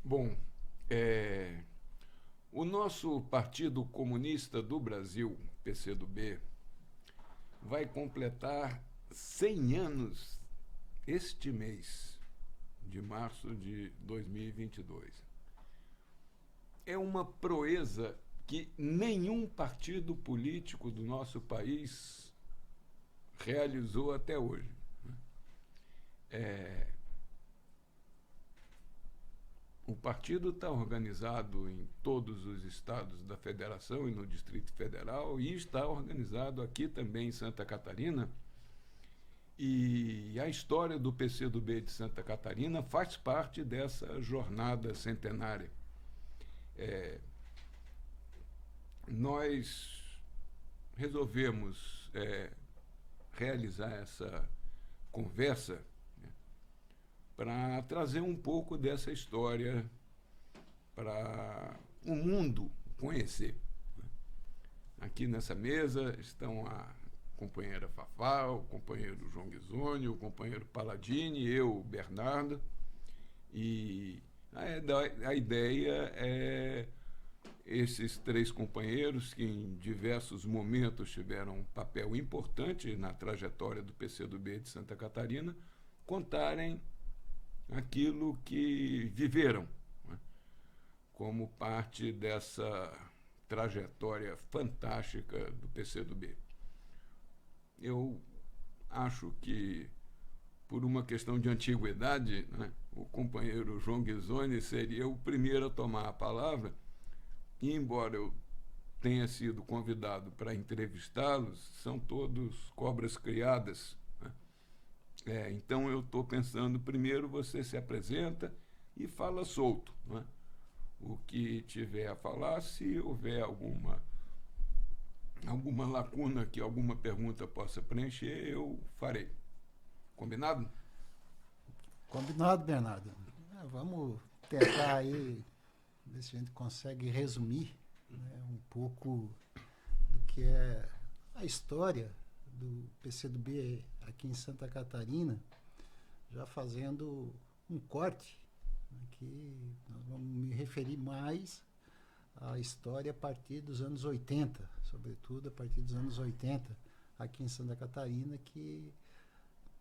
Bom, o nosso Partido Comunista do Brasil, PCdoB, vai completar 100 anos este mês de março de 2022. É uma proeza que nenhum partido político do nosso país realizou até hoje. O partido está organizado em todos os estados da federação e no Distrito Federal, e está organizado aqui também em Santa Catarina. E a história do PCdoB de Santa Catarina faz parte dessa jornada centenária. Nós resolvemos realizar essa conversa para trazer um pouco dessa história para o mundo conhecer. Aqui nessa mesa estão a companheira Fafá, o companheiro João Ghisoni, o companheiro Paladini, eu, Bernardo, e a ideia é esses três companheiros que em diversos momentos tiveram um papel importante na trajetória do PCdoB de Santa Catarina, contarem aquilo que viveram, né, como parte dessa trajetória fantástica do PCdoB. Eu acho que, por uma questão de antiguidade, né, o companheiro João Ghisoni seria o primeiro a tomar a palavra, e embora eu tenha sido convidado para entrevistá-los, são todos cobras criadas. Então eu estou pensando, primeiro você se apresenta e fala solto, né? O que tiver a falar, se houver alguma lacuna que alguma pergunta possa preencher, eu farei. Combinado? Combinado, Bernardo. Vamos tentar aí ver se a gente consegue resumir, né, um pouco do que é a história do PCdoB aqui em Santa Catarina, já fazendo um corte, né, que nós vamos me referir mais à história a partir dos anos 80, sobretudo a partir dos anos 80, aqui em Santa Catarina, que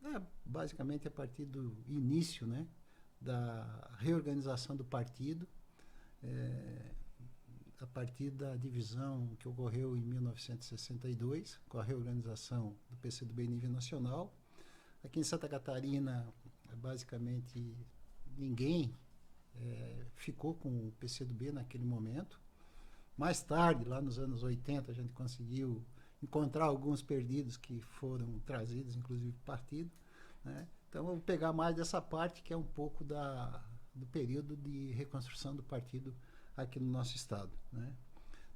é basicamente a partir do início, né, da reorganização do partido, a partir da divisão que ocorreu em 1962, com a reorganização do PCdoB em nível nacional. Aqui em Santa Catarina, basicamente, ninguém ficou com o PCdoB naquele momento. Mais tarde, lá nos anos 80, a gente conseguiu encontrar alguns perdidos que foram trazidos, inclusive, para o partido, né? Então, eu vou pegar mais dessa parte, que é um pouco do período de reconstrução do partido aqui no nosso estado, né?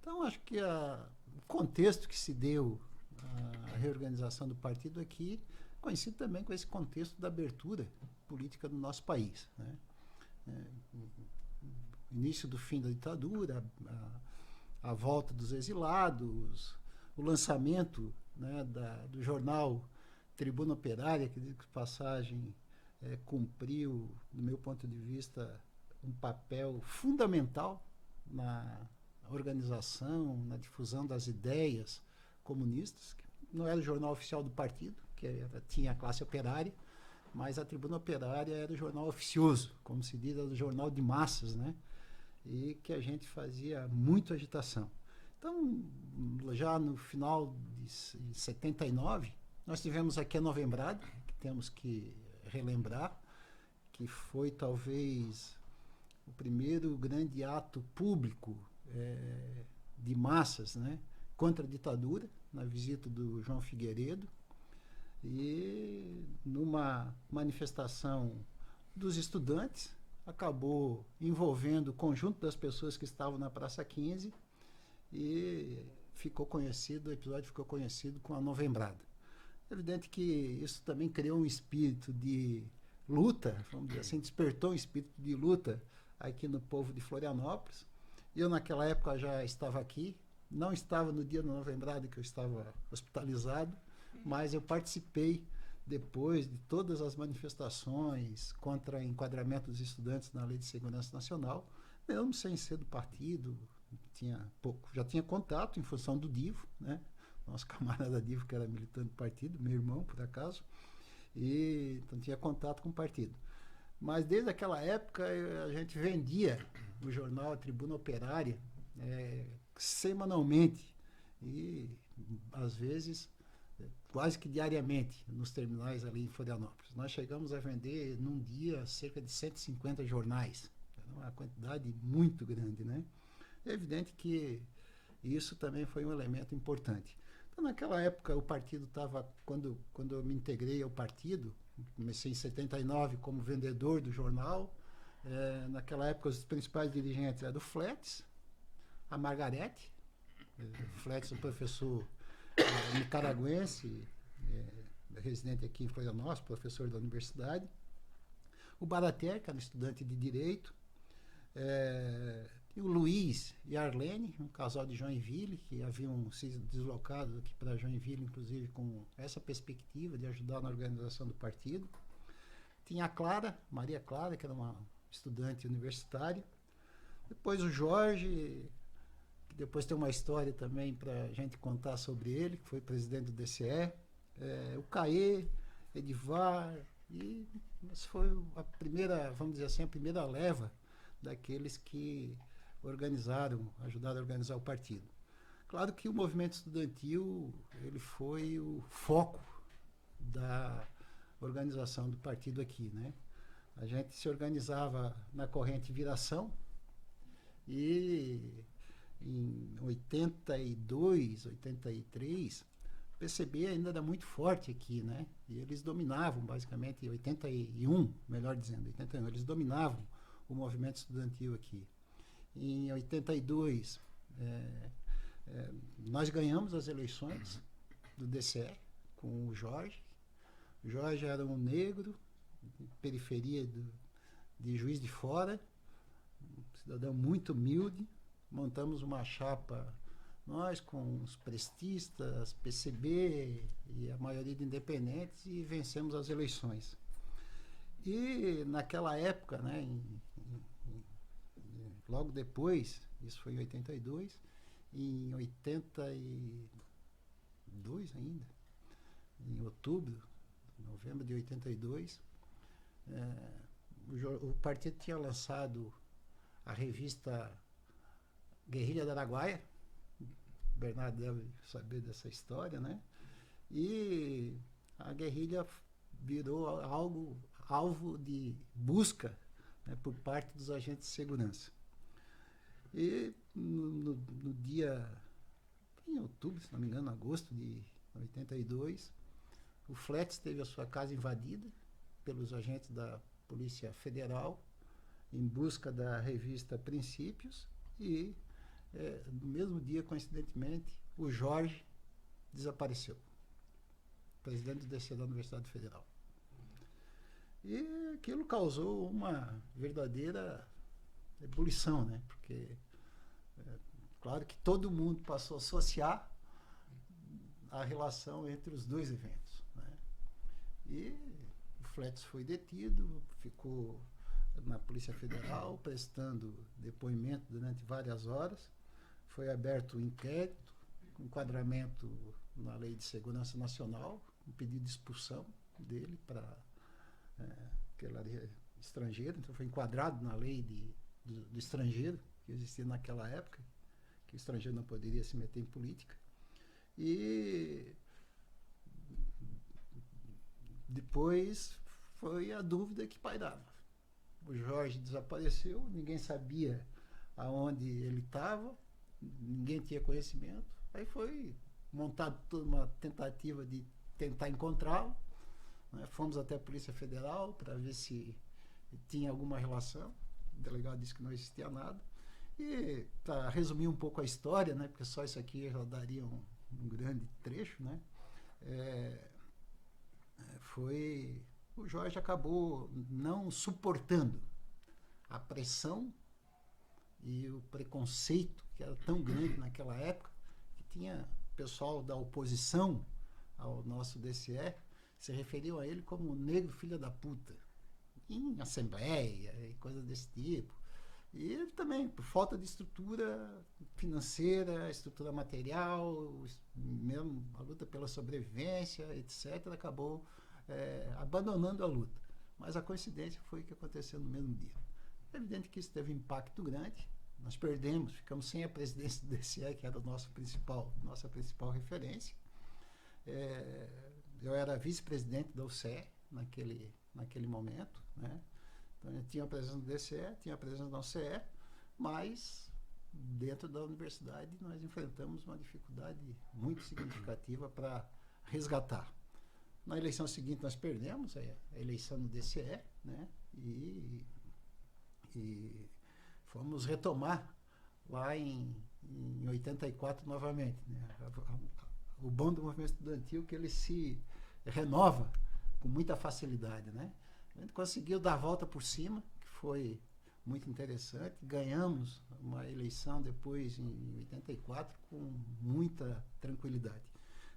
Então, acho que o contexto que se deu a reorganização do partido aqui coincide também com esse contexto da abertura política do nosso país, né? Início do fim da ditadura, a volta dos exilados, o lançamento, né, do jornal Tribuna Operária, que, de passagem, cumpriu, do meu ponto de vista, um papel fundamental na organização, na difusão das ideias comunistas. Não era o jornal oficial do partido, que tinha a classe operária, mas a Tribuna Operária era o jornal oficioso, como se diz, era o jornal de massas, né? E que a gente fazia muita agitação. Então, já no final de 79, nós tivemos aqui a Novembrada, que temos que relembrar, que foi talvez o primeiro grande ato público de massas, né, contra a ditadura, na visita do João Figueiredo, e numa manifestação dos estudantes, acabou envolvendo o conjunto das pessoas que estavam na Praça 15 e o episódio ficou conhecido com a Novembrada. É evidente que isso também criou um espírito de luta, vamos dizer assim, despertou um espírito de luta aqui no povo de Florianópolis. Eu, naquela época, já estava aqui, não estava no dia da Novembrada, que eu estava hospitalizado, mas eu participei depois de todas as manifestações contra enquadramento dos estudantes na Lei de Segurança Nacional, mesmo sem ser do partido, já tinha contato em função do Divo, né? Nosso camarada Divo, que era militante do partido, meu irmão, por acaso, e então tinha contato com o partido. Mas desde aquela época a gente vendia o jornal A Tribuna Operária semanalmente e às vezes quase que diariamente nos terminais ali em Florianópolis. Nós chegamos a vender num dia cerca de 150 jornais. Era uma quantidade muito grande, né? É evidente que isso também foi um elemento importante. Então, naquela época, o partido estava, quando eu me integrei ao partido, comecei em 79 como vendedor do jornal. Naquela época, os principais dirigentes eram o Fletes, a Margarete. O Fletes, o professor nicaragüense, residente aqui em Florianópolis, professor da universidade. O Barater, que era estudante de Direito. E o Luiz e a Arlene, um casal de Joinville, que haviam se deslocado aqui para Joinville, inclusive com essa perspectiva de ajudar na organização do partido. Tinha a Clara, Maria Clara, que era uma estudante universitária. Depois o Jorge, que depois tem uma história também para a gente contar sobre ele, que foi presidente do DCE. O Caê, Edivar, e essa foi a primeira, vamos dizer assim, a primeira leva daqueles que ajudaram a organizar o partido. Claro que o movimento estudantil ele foi o foco da organização do partido aqui, né? A gente se organizava na corrente Viração e em 82, 83, o PCB ainda era muito forte aqui, né? E eles dominavam basicamente, em 81, melhor dizendo, 81, eles dominavam o movimento estudantil aqui. Em 82, nós ganhamos as eleições do DCE com o Jorge. O Jorge era um negro, periferia de Juiz de Fora, um cidadão muito humilde. Montamos uma chapa, nós com os prestistas, PCB e a maioria de independentes, e vencemos as eleições. E naquela época, né, logo depois, isso foi em 82, em 82 ainda, em outubro, novembro de 82, o partido tinha lançado a revista Guerrilha do Araguaia. O Bernardo deve saber dessa história, né? E a guerrilha virou alvo de busca, né, por parte dos agentes de segurança. E no dia, em outubro, se não me engano, agosto de 82, o Fletes teve a sua casa invadida pelos agentes da Polícia Federal em busca da revista Princípios e, no mesmo dia, coincidentemente, o Jorge desapareceu, presidente do DCE da Universidade Federal. E aquilo causou uma verdadeira ebulição, né? Porque, claro que todo mundo passou a associar a relação entre os dois eventos, né? E o Fletes foi detido, ficou na Polícia Federal prestando depoimento durante várias horas. Foi aberto um inquérito, com enquadramento na Lei de Segurança Nacional, um pedido de expulsão dele para que ele era estrangeiro, então foi enquadrado na lei do estrangeiro que existia naquela época, que o estrangeiro não poderia se meter em política. E depois foi a dúvida que pairava. O Jorge desapareceu, ninguém sabia aonde ele estava, ninguém tinha conhecimento. Aí foi montada toda uma tentativa de tentar encontrá-lo. Fomos até a Polícia Federal para ver se tinha alguma relação. O delegado disse que não existia nada. E para resumir um pouco a história, né, porque só isso aqui já daria um grande trecho, né, o Jorge acabou não suportando a pressão e o preconceito que era tão grande naquela época, que tinha pessoal da oposição ao nosso DCE se referiam a ele como negro filho da puta, em assembleia e coisas desse tipo. E também, por falta de estrutura financeira, estrutura material, mesmo a luta pela sobrevivência, etc., acabou abandonando a luta. Mas a coincidência foi que aconteceu no mesmo dia. É evidente que isso teve um impacto grande. Nós perdemos, ficamos sem a presidência do DCE, que era nossa principal referência. Eu era vice-presidente da UCE naquele momento, né? Então, eu tinha a presença do DCE, tinha a presença da UCE, mas dentro da universidade nós enfrentamos uma dificuldade muito significativa para resgatar. Na eleição seguinte nós perdemos a eleição no DCE, né? E fomos retomar lá em 84 novamente, né? O bom do movimento estudantil é que ele se renova com muita facilidade, né? A gente conseguiu dar a volta por cima, que foi muito interessante. Ganhamos uma eleição depois, em 84, com muita tranquilidade.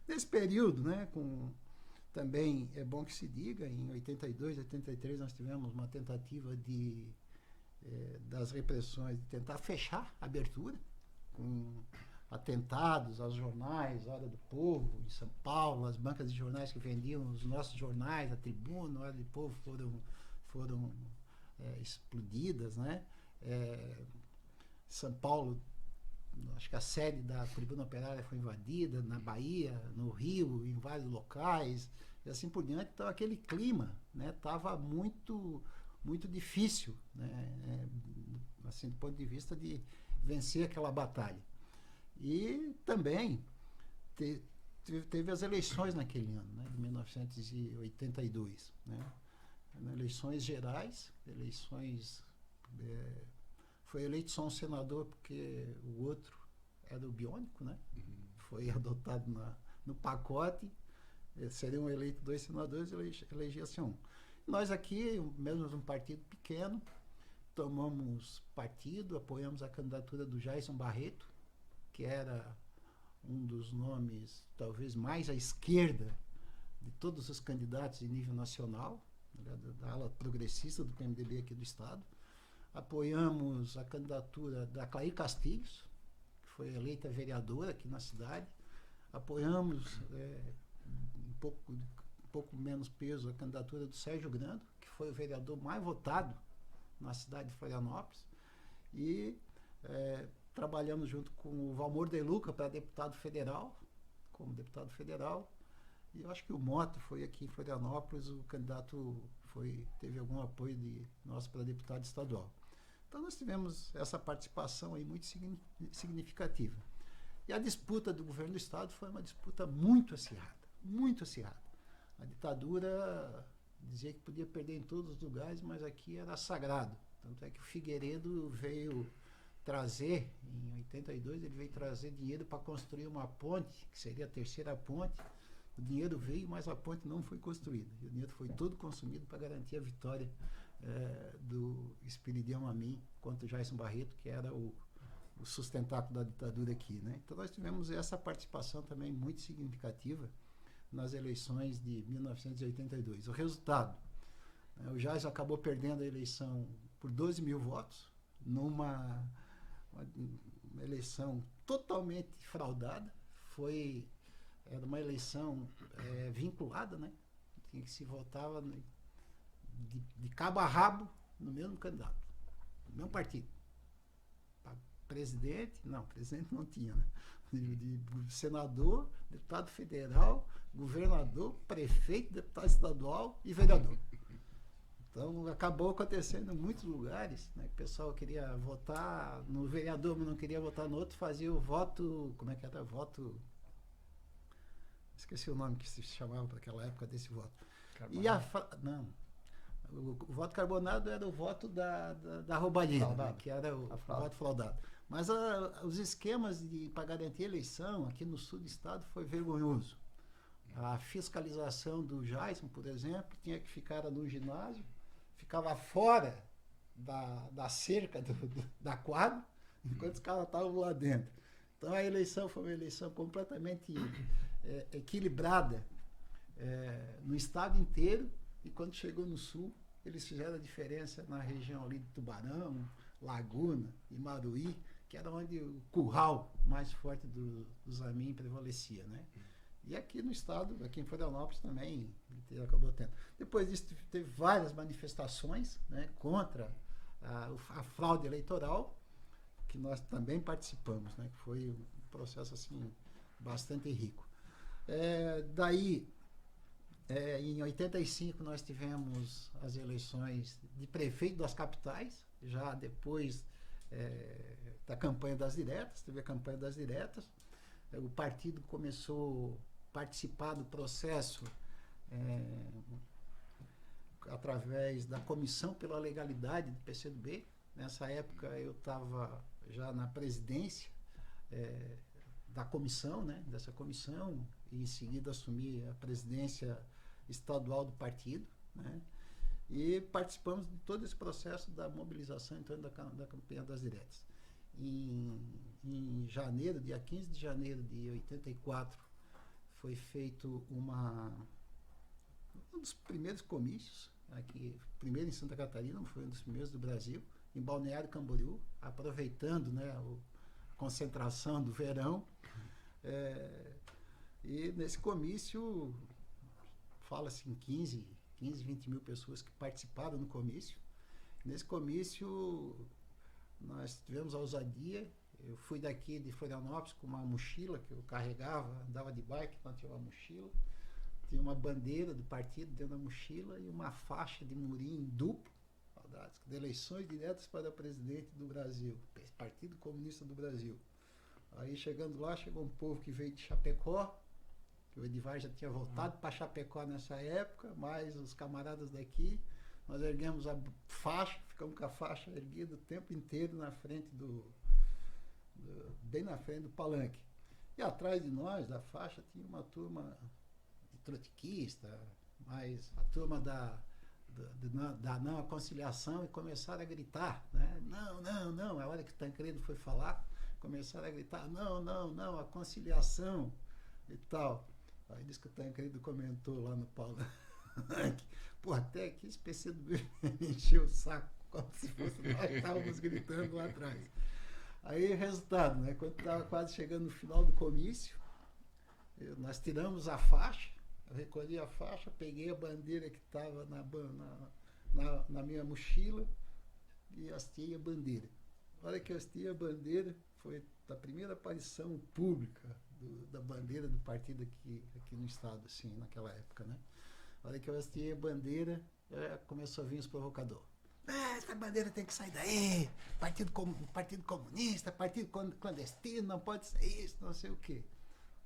Nesse período, né, também é bom que se diga, em 82, 83, nós tivemos uma tentativa das repressões de tentar fechar a abertura, com atentados aos jornais, Hora do Povo, em São Paulo, as bancas de jornais que vendiam os nossos jornais, a Tribuna, Hora do Povo, foram explodidas, né? São Paulo, acho que a sede da Tribuna Operária foi invadida, na Bahia, no Rio, em vários locais, e assim por diante. Então, aquele clima estava muito, muito difícil, né? Assim, do ponto de vista de vencer aquela batalha. E também teve as eleições naquele ano, né, de 1982, né? Eleições gerais, foi eleito só um senador porque o outro era o biônico, né? Foi adotado no pacote, seriam eleitos 2 senadores, elegia-se um. Nós aqui, mesmo um partido pequeno, tomamos partido, apoiamos a candidatura do Jason Barreto, que era um dos nomes talvez mais à esquerda de todos os candidatos em nível nacional, da ala progressista do PMDB aqui do Estado. Apoiamos a candidatura da Clair Castilhos, que foi eleita vereadora aqui na cidade. Apoiamos, um pouco menos peso, a candidatura do Sérgio Grando, que foi o vereador mais votado na cidade de Florianópolis. E trabalhamos junto com o Valmor De Luca como deputado federal, e eu acho que o Mota foi aqui em Florianópolis, o candidato teve algum apoio nosso para deputado estadual. Então nós tivemos essa participação aí muito significativa. E a disputa do governo do Estado foi uma disputa muito acirrada, muito acirrada. A ditadura dizia que podia perder em todos os lugares, mas aqui era sagrado. Tanto é que o Figueiredo veio trazer, em 82, ele veio trazer dinheiro para construir uma ponte, que seria a terceira ponte. O dinheiro veio, mas a ponte não foi construída. E o dinheiro foi todo consumido para garantir a vitória do Espiridião Amin contra o Jason Barreto, que era o sustentáculo da ditadura aqui, né? Então nós tivemos essa participação também muito significativa nas eleições de 1982. O resultado, o Jason acabou perdendo a eleição por 12 mil votos, numa uma eleição totalmente fraudada. Era uma eleição vinculada, né? Que se votava de cabo a rabo no mesmo candidato, no mesmo partido. Presidente não tinha, né? De senador, deputado federal, governador, prefeito, deputado estadual e vereador. Então acabou acontecendo em muitos lugares, né? Que o pessoal queria votar no vereador, mas não queria votar no outro, fazia o voto, como é que era? Voto... Esqueci o nome que se chamava para aquela época desse voto. Não. O voto carbonado era o voto da roubalheira, né? Que era o voto fraudado. Mas os esquemas para garantir a eleição aqui no sul do estado foi vergonhoso. A fiscalização do Jason, por exemplo, tinha que ficar no ginásio, ficava fora da cerca da quadra, enquanto os caras estavam lá dentro. Então a eleição foi uma eleição completamente equilibrada no estado inteiro, e quando chegou no sul, eles fizeram a diferença na região ali de Tubarão, Laguna e Maruí, que era onde o curral mais forte do Zamin prevalecia, né? E aqui no estado, aqui em Florianópolis também, ele acabou tendo. Depois disso, teve várias manifestações, né, contra a fraude eleitoral, que nós também participamos, né, que foi um processo assim, bastante rico. Daí, em 85, nós tivemos as eleições de prefeito das capitais, já depois da campanha das diretas, teve a campanha das diretas. O partido começou a participar do processo através da Comissão pela Legalidade do PCdoB. Nessa época eu estava já na presidência da comissão, né, dessa comissão, e em seguida assumi a presidência estadual do partido, né, e participamos de todo esse processo da mobilização em torno da campanha das diretas. Em janeiro, dia 15 de janeiro de 84, foi feito um dos primeiros comícios, aqui, primeiro em Santa Catarina, foi um dos primeiros do Brasil, em Balneário Camboriú, aproveitando, né, a concentração do verão. E nesse comício, fala-se em 15, 20 mil pessoas que participaram no comício. Nesse comício, nós tivemos a ousadia. Eu fui daqui de Florianópolis com uma mochila que eu carregava, andava de bike, então tinha uma mochila. Tinha uma bandeira do partido dentro da mochila e uma faixa de murim duplo, de eleições diretas para presidente do Brasil, Partido Comunista do Brasil. Aí chegando lá, chegou um povo que veio de Chapecó, que o Edivar já tinha voltado para Chapecó nessa época, mas os camaradas daqui, nós erguemos a faixa, ficamos com a faixa erguida o tempo inteiro na frente bem na frente do palanque. E atrás de nós, da faixa, tinha uma turma de trotskista, mas a turma da não conciliação, e começaram a gritar, né? Não, a hora que o Tancredo foi falar, começaram a gritar, não, a conciliação e tal. Aí disse que o Tancredo comentou lá no palanque, pô, até que esse PCdoB encheu o saco, como se fosse nós estávamos gritando lá atrás. Aí, resultado, né? Quando estava quase chegando no final do comício, nós tiramos a faixa, eu recolhi a faixa, peguei a bandeira que estava na minha mochila e hasteei a bandeira. Na hora que eu hasteei a bandeira, foi a primeira aparição pública da bandeira do partido aqui no estado, assim, naquela época, né? Na hora que eu hasteei a bandeira, começou a vir os provocadores. Essa bandeira tem que sair daí, partido comunista, partido clandestino, não pode ser isso, não sei o quê.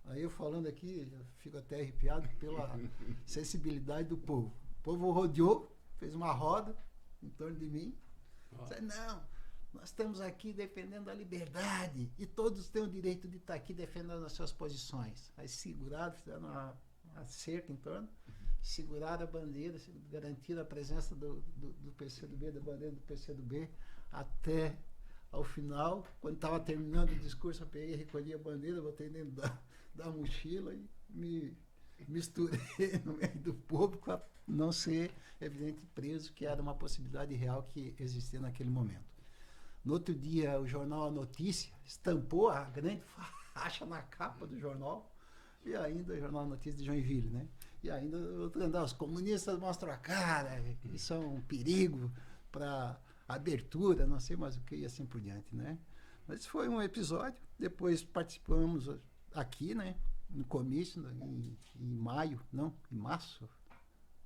Aí eu falando aqui, eu fico até arrepiado pela sensibilidade do povo. O povo rodeou, fez uma roda em torno de mim. Disse, não, nós estamos aqui defendendo a liberdade e todos têm o direito de estar aqui defendendo as suas posições. Aí seguraram, fizeram uma cerca em torno, seguraram a bandeira, garantiram a presença do PCdoB, da bandeira do PCdoB, até ao final. Quando estava terminando o discurso, eu peguei, recolhi a bandeira, botei dentro da mochila e me misturei no meio do povo para não ser, evidente, preso, que era uma possibilidade real que existia naquele momento. No outro dia, o jornal A Notícia estampou a grande faixa na capa do jornal, e ainda o jornal A Notícia de Joinville, né? E ainda os comunistas mostram a cara, isso é um perigo para abertura, não sei mais o que, e assim por diante, né? Mas foi um episódio. Depois participamos aqui, né, no comício, em março,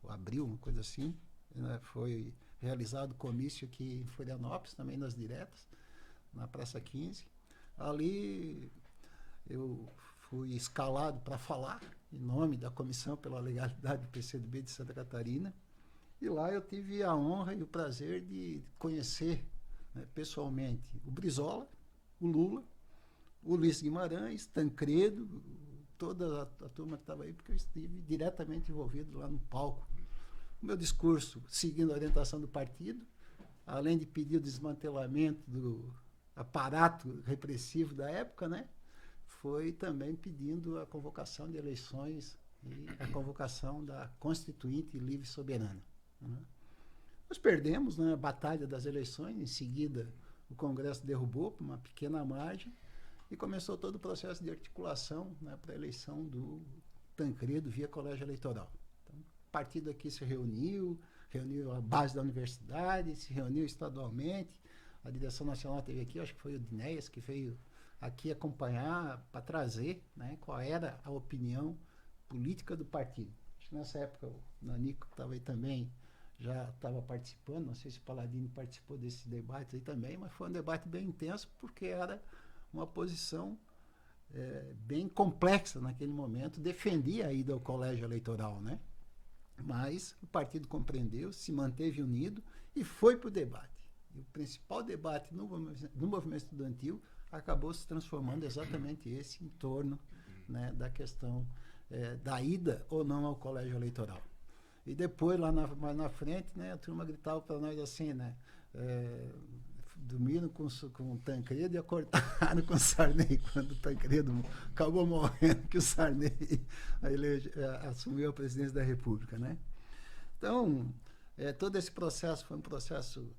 ou abril, uma coisa assim, né? Foi realizado o comício aqui em Florianópolis, também nas diretas, na Praça 15. Ali eu fui escalado para falar em nome da Comissão pela Legalidade do PCdoB de Santa Catarina, e lá eu tive a honra e o prazer de conhecer, né, pessoalmente o Brizola, o Lula, o Luiz Guimarães, Tancredo, toda a turma que estava aí, porque eu estive diretamente envolvido lá no palco. O meu discurso, seguindo a orientação do partido, além de pedir o desmantelamento do aparato repressivo da época, né, foi também pedindo a convocação de eleições e a convocação da Constituinte Livre e Soberana. Né? Nós perdemos, né, a batalha das eleições, em seguida o Congresso derrubou por uma pequena margem e começou todo o processo de articulação, né, para a eleição do Tancredo via colégio eleitoral. Então, o partido aqui se reuniu a base da universidade, se reuniu estadualmente, a direção nacional teve aqui, acho que foi o Dinéias que veio aqui acompanhar para trazer, né, qual era a opinião política do partido. Acho que nessa época o Nanico estava aí também, já estava participando, não sei se o Palladini participou desse debate aí também, mas foi um debate bem intenso porque era uma posição bem complexa naquele momento, defendia a ida ao colégio eleitoral, né? Mas o partido compreendeu, se manteve unido e foi para o debate. E o principal debate no movimento estudantil acabou se transformando exatamente esse em torno, né, da questão da ida ou não ao colégio eleitoral. E depois, mais na frente, né, a turma gritava para nós assim, né, dormiram com o Tancredo e acordaram com o Sarney, quando o Tancredo acabou morrendo, que o Sarney assumiu a presidência da República, né? Então, todo esse processo foi um processo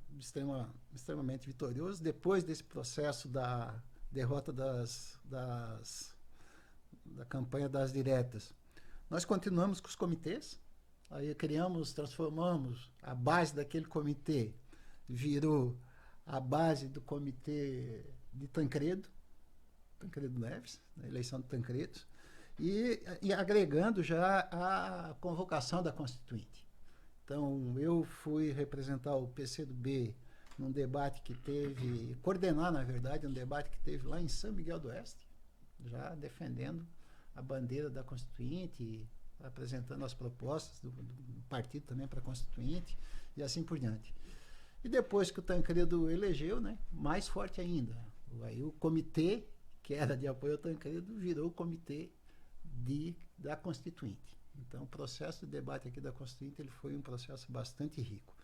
extremamente vitorioso. Depois desse processo da derrota da campanha das diretas, nós continuamos com os comitês, aí transformamos a base daquele comitê, virou a base do comitê de Tancredo Neves, na eleição de Tancredo, e agregando já a convocação da Constituinte. Então, eu fui representar o PCdoB num debate que teve, coordenar, na verdade, um debate que teve lá em São Miguel do Oeste, já defendendo a bandeira da Constituinte, apresentando as propostas do partido também para a Constituinte, e assim por diante. E depois que o Tancredo elegeu, né, mais forte ainda. Aí o comitê, que era de apoio ao Tancredo, virou o comitê da Constituinte. Então, o processo de debate aqui da Constituinte ele foi um processo bastante rico.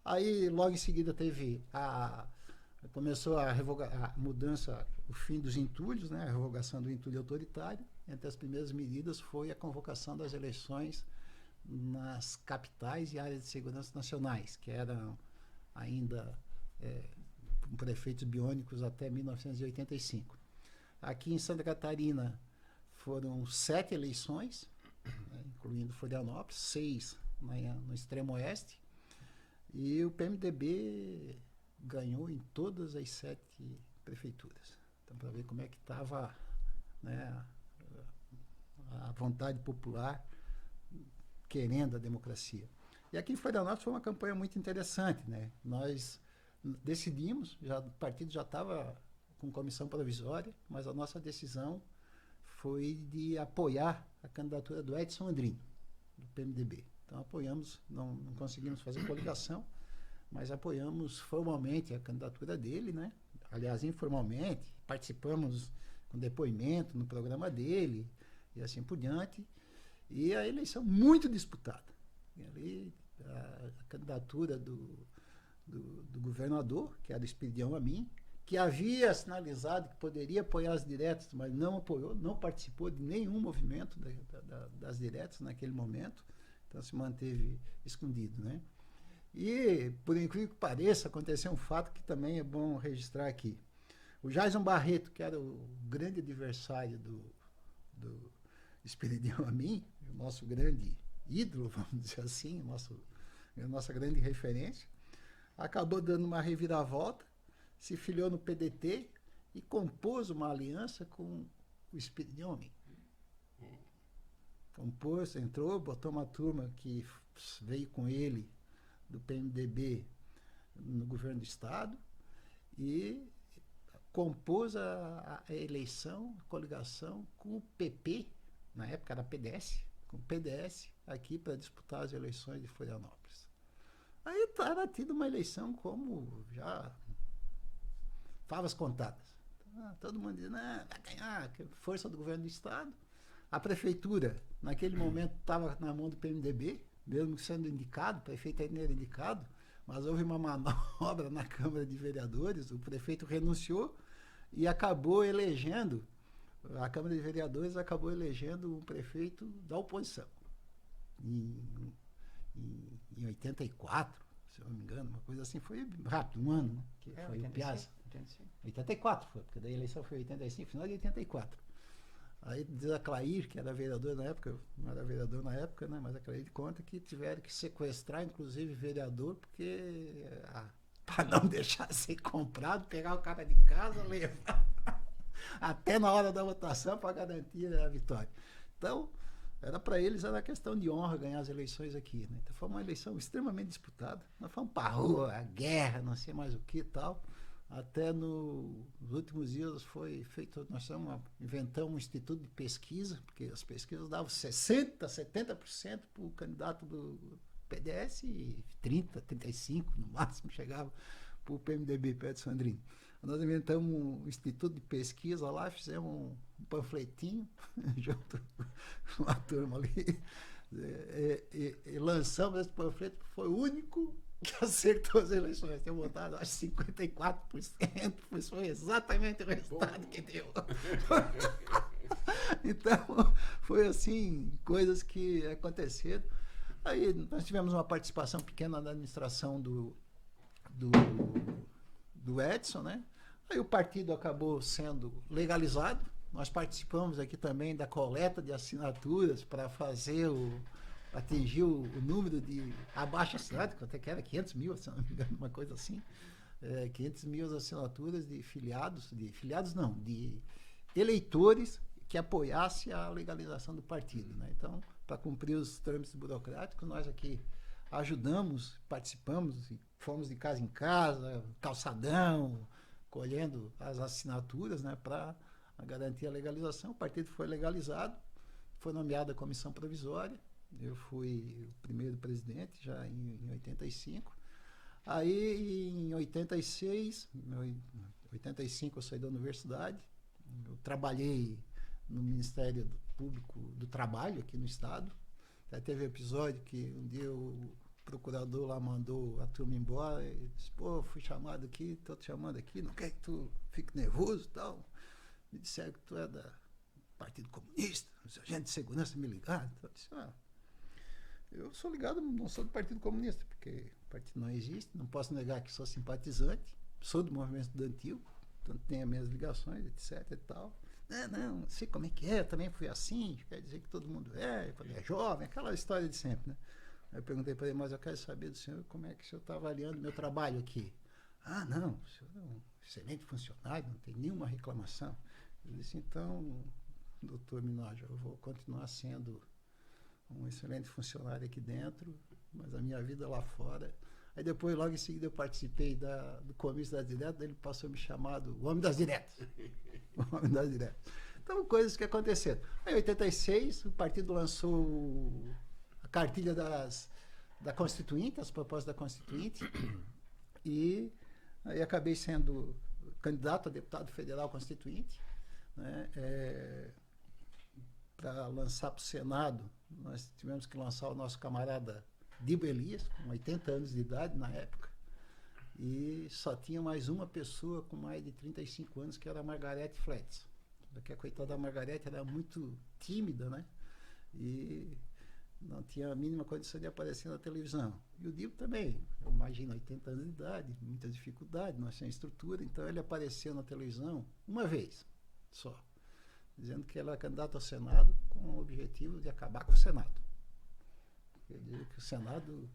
Aí, logo em seguida, começou a mudança, o fim dos entulhos, né, a revogação do entulho autoritário. Entre as primeiras medidas foi a convocação das eleições nas capitais e áreas de segurança nacionais, que eram ainda com prefeitos biônicos até 1985. Aqui em Santa Catarina foram 7 eleições, né, incluindo Florianópolis, 6 no extremo oeste, e o PMDB ganhou em todas as 7 prefeituras. Então, para ver como é que estava, né, a vontade popular querendo a democracia. E aqui em Florianópolis foi uma campanha muito interessante, né? Nós decidimos, o partido já estava com comissão provisória, mas a nossa decisão foi de apoiar a candidatura do Edson Andrino, do PMDB. Então apoiamos, não conseguimos fazer coligação, mas apoiamos formalmente a candidatura dele, né? Aliás, informalmente, participamos com depoimento no programa dele e assim por diante. E a eleição muito disputada. E ali a candidatura do governador, que era Espiridião Amin, que havia sinalizado que poderia apoiar as diretas, mas não apoiou, não participou de nenhum movimento das diretas naquele momento, então se manteve escondido, né? E, por incrível que pareça, aconteceu um fato que também é bom registrar aqui. O Jason Barreto, que era o grande adversário do Espiridião Amin, o nosso grande ídolo, vamos dizer assim, a nossa grande referência, acabou dando uma reviravolta, se filiou no PDT e compôs uma aliança com o Espiridião Amin. Compôs, entrou, botou uma turma que veio com ele do PMDB no governo do Estado e compôs a eleição, a coligação com o PP, na época era PDS, com o PDS aqui para disputar as eleições de Florianópolis. Aí era tido uma eleição como já favas contadas. Todo mundo dizia, vai ganhar, força do governo do Estado. A prefeitura, naquele momento, estava na mão do PMDB, mesmo sendo indicado, o prefeito ainda era indicado, mas houve uma manobra na Câmara de Vereadores, o prefeito renunciou e acabou elegendo a Câmara de Vereadores acabou elegendo um prefeito da oposição. Em 84, se eu não me engano, uma coisa assim, foi rápido, um ano, né? Que foi 85, o Piazza. 84 foi, porque daí a eleição foi em 85, final de 84. Aí diz a Clair, que era vereador na época, eu não era vereador na época, né? Mas a Clair conta que tiveram que sequestrar, inclusive, vereador, porque para não deixar ser comprado, pegar o cara de casa, levar até na hora da votação para garantir a vitória. Então, para eles era questão de honra ganhar as eleições aqui, né? Então foi uma eleição extremamente disputada. Nós fomos para a rua, a guerra, não sei mais o que e tal. Até nos últimos dias foi feito, nós inventamos um instituto de pesquisa, porque as pesquisas davam 60%, 70% para o candidato do PDS e 30%, 35% no máximo chegava para o PMDB, Pedro Sandrino. Nós inventamos um instituto de pesquisa lá, fizemos um panfletinho junto com a turma ali e lançamos esse panfleto, que foi o único que acertou as eleições. Tem votado, acho, 54%, pois foi exatamente o resultado que deu. Então, foi assim, coisas que aconteceram. Aí nós tivemos uma participação pequena na administração do Edson, né? Aí o partido acabou sendo legalizado. Nós participamos aqui também da coleta de assinaturas para fazer atingir o número de abaixo assinado, que até que era 500 mil, se não me engano, uma coisa assim. 500 mil assinaturas de de eleitores que apoiasse a legalização do partido, né? Então, para cumprir os trâmites burocráticos, nós aqui ajudamos, participamos, fomos de casa em casa, calçadão, colhendo as assinaturas, né, para garantir a legalização. O partido foi legalizado, foi nomeada a comissão provisória, eu fui o primeiro presidente já em 85. Aí em 85 eu saí da universidade, eu trabalhei no Ministério Público do Trabalho aqui no estado. Até teve episódio que um dia o procurador lá mandou a turma embora e disse: pô, fui chamado aqui, tô te chamando aqui, não quer que tu fique nervoso e tal. Me disseram que tu é da Partido Comunista, os agentes de segurança me ligaram. Então, eu disse: eu sou ligado, não sou do Partido Comunista, porque o partido não existe, não posso negar que sou simpatizante, sou do movimento estudantil, então tenho as minhas ligações, etc e tal. Não sei como é que é, eu também fui assim, quer dizer que todo mundo é jovem, aquela história de sempre, né? Aí eu perguntei para ele: mas eu quero saber do senhor como é que o senhor está avaliando meu trabalho aqui. Não, o senhor é um excelente funcionário, não tem nenhuma reclamação. Eu disse: então, doutor Minoja, eu vou continuar sendo um excelente funcionário aqui dentro, mas a minha vida lá fora. Aí depois, logo em seguida, eu participei do comício das diretas, ele passou a me chamar do Homem das Diretas. O Homem das Diretas. Então, coisas que aconteceram. Em 86, o partido lançou a cartilha da Constituinte, as propostas da Constituinte, e aí acabei sendo candidato a deputado federal constituinte, né? Para lançar para o Senado, nós tivemos que lançar o nosso camarada Dibo Elias, com 80 anos de idade na época, e só tinha mais uma pessoa com mais de 35 anos, que era a Margarete Fletz. Porque a coitada da Margarete era muito tímida, né? E não tinha a mínima condição de aparecer na televisão. E o Dibo também, eu imagino, 80 anos de idade, muita dificuldade, não tinha estrutura, então ele apareceu na televisão uma vez só, dizendo que ele era candidato ao Senado com o objetivo de acabar com o Senado. Quer dizer que o Senado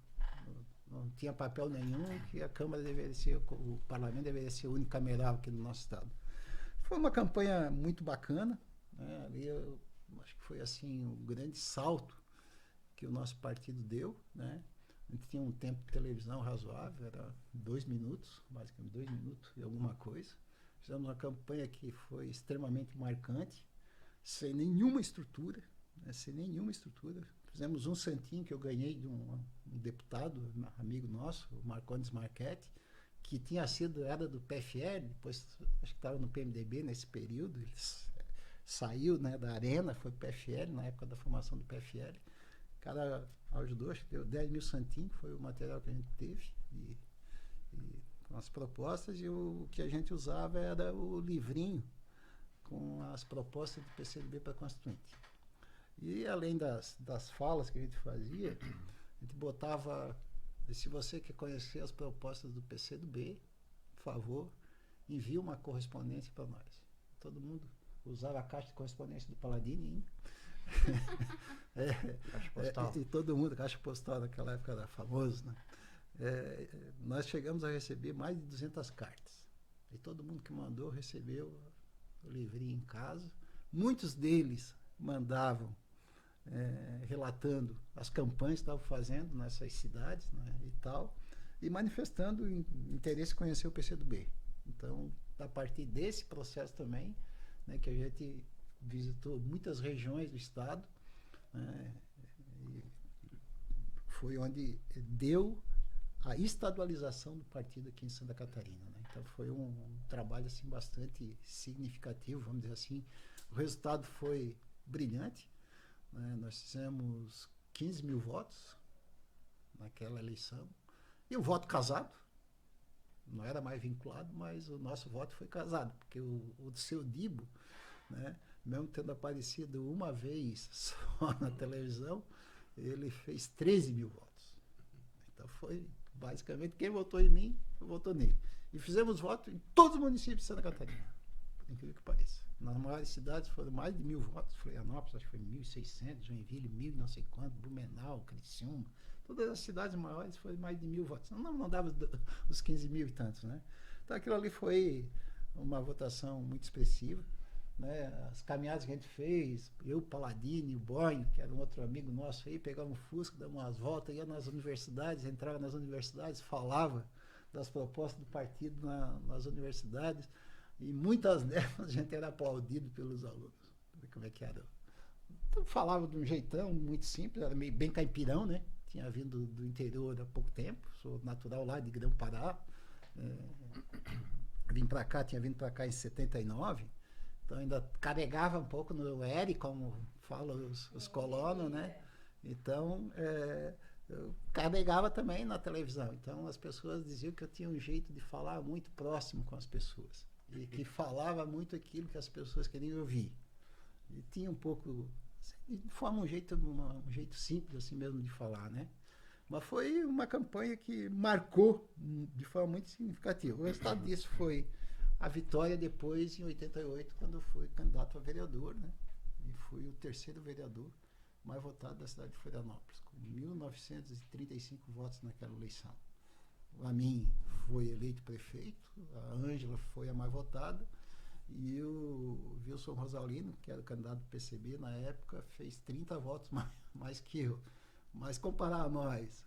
não tinha papel nenhum, que a Câmara deveria ser, o Parlamento deveria ser unicameral aqui no nosso estado. Foi uma campanha muito bacana, né? Ali eu acho que foi assim um grande salto que o nosso partido deu, né? A gente tinha um tempo de televisão razoável, era 2 minutos, basicamente 2 minutos e alguma coisa. Fizemos uma campanha que foi extremamente marcante, sem nenhuma estrutura, né? Sem nenhuma estrutura. Fizemos um santinho que eu ganhei de um deputado, amigo nosso, o Marcondes Marchetti, que era do PFL, depois acho que estava no PMDB nesse período, ele saiu, né, da Arena, foi para o PFL, na época da formação do PFL. O cara ajudou, acho que deu 10 mil santinhos, foi o material que a gente teve, com as propostas, e o que a gente usava era o livrinho com as propostas do PCdoB para Constituinte. E além das falas que a gente fazia, a gente botava, se você quer conhecer as propostas do PCdoB, por favor, envie uma correspondência para nós. Todo mundo usava a caixa de correspondência do Paladini. Caixa postal. E todo mundo, caixa postal naquela época era famoso, né? Nós chegamos a receber mais de 200 cartas. E todo mundo que mandou recebeu o livrinho em casa. Muitos deles mandavam relatando as campanhas que estavam fazendo nessas cidades, né, e tal, e manifestando interesse em conhecer o PCdoB. Então, a partir desse processo também, né, que a gente visitou muitas regiões do estado, né, e foi onde deu a estadualização do partido aqui em Santa Catarina, né? Então foi um trabalho assim bastante significativo, vamos dizer assim. O resultado foi brilhante, né? Nós fizemos 15 mil votos naquela eleição e o voto casado. Não era mais vinculado, mas o nosso voto foi casado, porque o seu Dibo, né, mesmo tendo aparecido uma vez só na televisão, ele fez 13 mil votos. Então foi basicamente quem votou em mim, votou nele. E fizemos voto em todos os municípios de Santa Catarina, por incrível que pareça. Nas maiores cidades foram mais de 1.000 votos. Florianópolis, acho que foi 1.600, Joinville, 1.000 não sei quanto, Blumenau, Criciúma. Todas as cidades maiores foram mais de 1.000 votos. Não dava os 15 mil e tantos, né? Então aquilo ali foi uma votação muito expressiva, né? As caminhadas que a gente fez, eu, Paladini, o Boinho, que era um outro amigo nosso aí, pegava um Fusca, dava umas voltas, ia nas universidades, entrava nas universidades, falava das propostas do partido nas universidades, e muitas delas a gente era aplaudido pelos alunos. Como é que era? Então, falava de um jeitão muito simples, era meio bem caipirão, né? Tinha vindo do interior há pouco tempo, sou natural lá de Grão-Pará. Tinha vindo para cá em 79, então ainda carregava um pouco no ERI, como falam os colonos, né? Então, eu carregava também na televisão. Então, as pessoas diziam que eu tinha um jeito de falar muito próximo com as pessoas. E que falava muito aquilo que as pessoas queriam ouvir. E tinha um pouco, de forma um jeito simples assim mesmo de falar, né? Mas foi uma campanha que marcou de forma muito significativa. O resultado disso foi a vitória depois, em 88, quando eu fui candidato a vereador, né? E fui o terceiro vereador mais votado da cidade de Florianópolis, com 1.935 votos naquela eleição. A mim foi eleito prefeito, a Ângela foi a mais votada, e o Wilson Rosalino, que era o candidato do PCB na época, fez 30 votos mais que eu. Mas comparar nós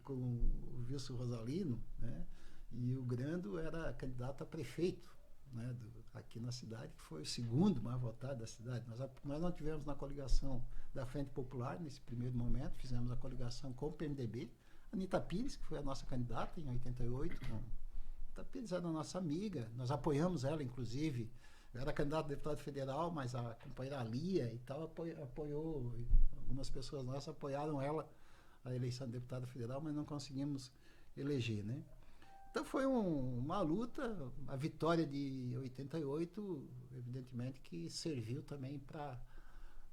com o Wilson Rosalino, né, e o Grando era candidato a prefeito, né, aqui na cidade, que foi o segundo mais votado da cidade. Nós não tivemos na coligação da Frente Popular nesse primeiro momento, fizemos a coligação com o PMDB. Anitta Pires, que foi a nossa candidata em 88, Anitta Pires era a nossa amiga, nós apoiamos ela, inclusive. Eu era candidato a deputado federal, mas a companheira Lia e tal apoiou, algumas pessoas nossas apoiaram ela a eleição de deputado federal, mas não conseguimos eleger, né? Então foi uma luta, a vitória de 88, evidentemente que serviu também para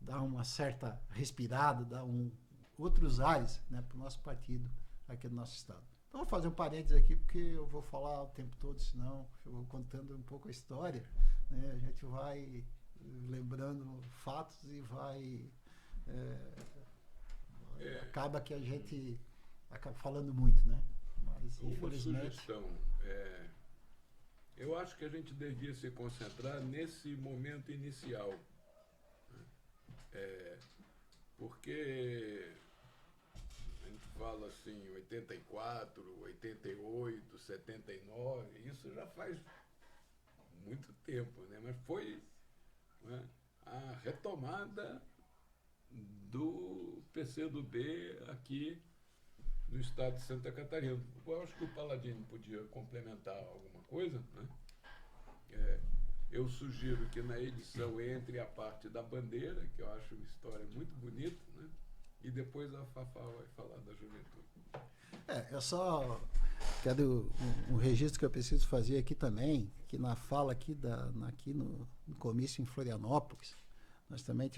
dar uma certa respirada, dar outros ares, né, para o nosso partido aqui do nosso estado. Então vou fazer um parênteses aqui, porque eu vou falar o tempo todo, senão eu vou contando um pouco a história, né? A gente vai lembrando fatos e vai... acaba que a gente acaba falando muito, né? Mas, infelizmente... Uma sugestão, eu acho que a gente devia se concentrar nesse momento inicial, porque a gente fala assim, 84, 88, 79, isso já faz muito tempo, né? Mas foi, né, a retomada do PCdoB aqui no estado de Santa Catarina. Eu acho que o Paladini podia complementar alguma coisa, né? Eu sugiro que na edição entre a parte da bandeira, que eu acho uma história muito bonita, né? E depois a Fafá vai falar da juventude. Eu só quero um registro que eu preciso fazer aqui também, que na fala aqui, aqui no comício em Florianópolis, nós também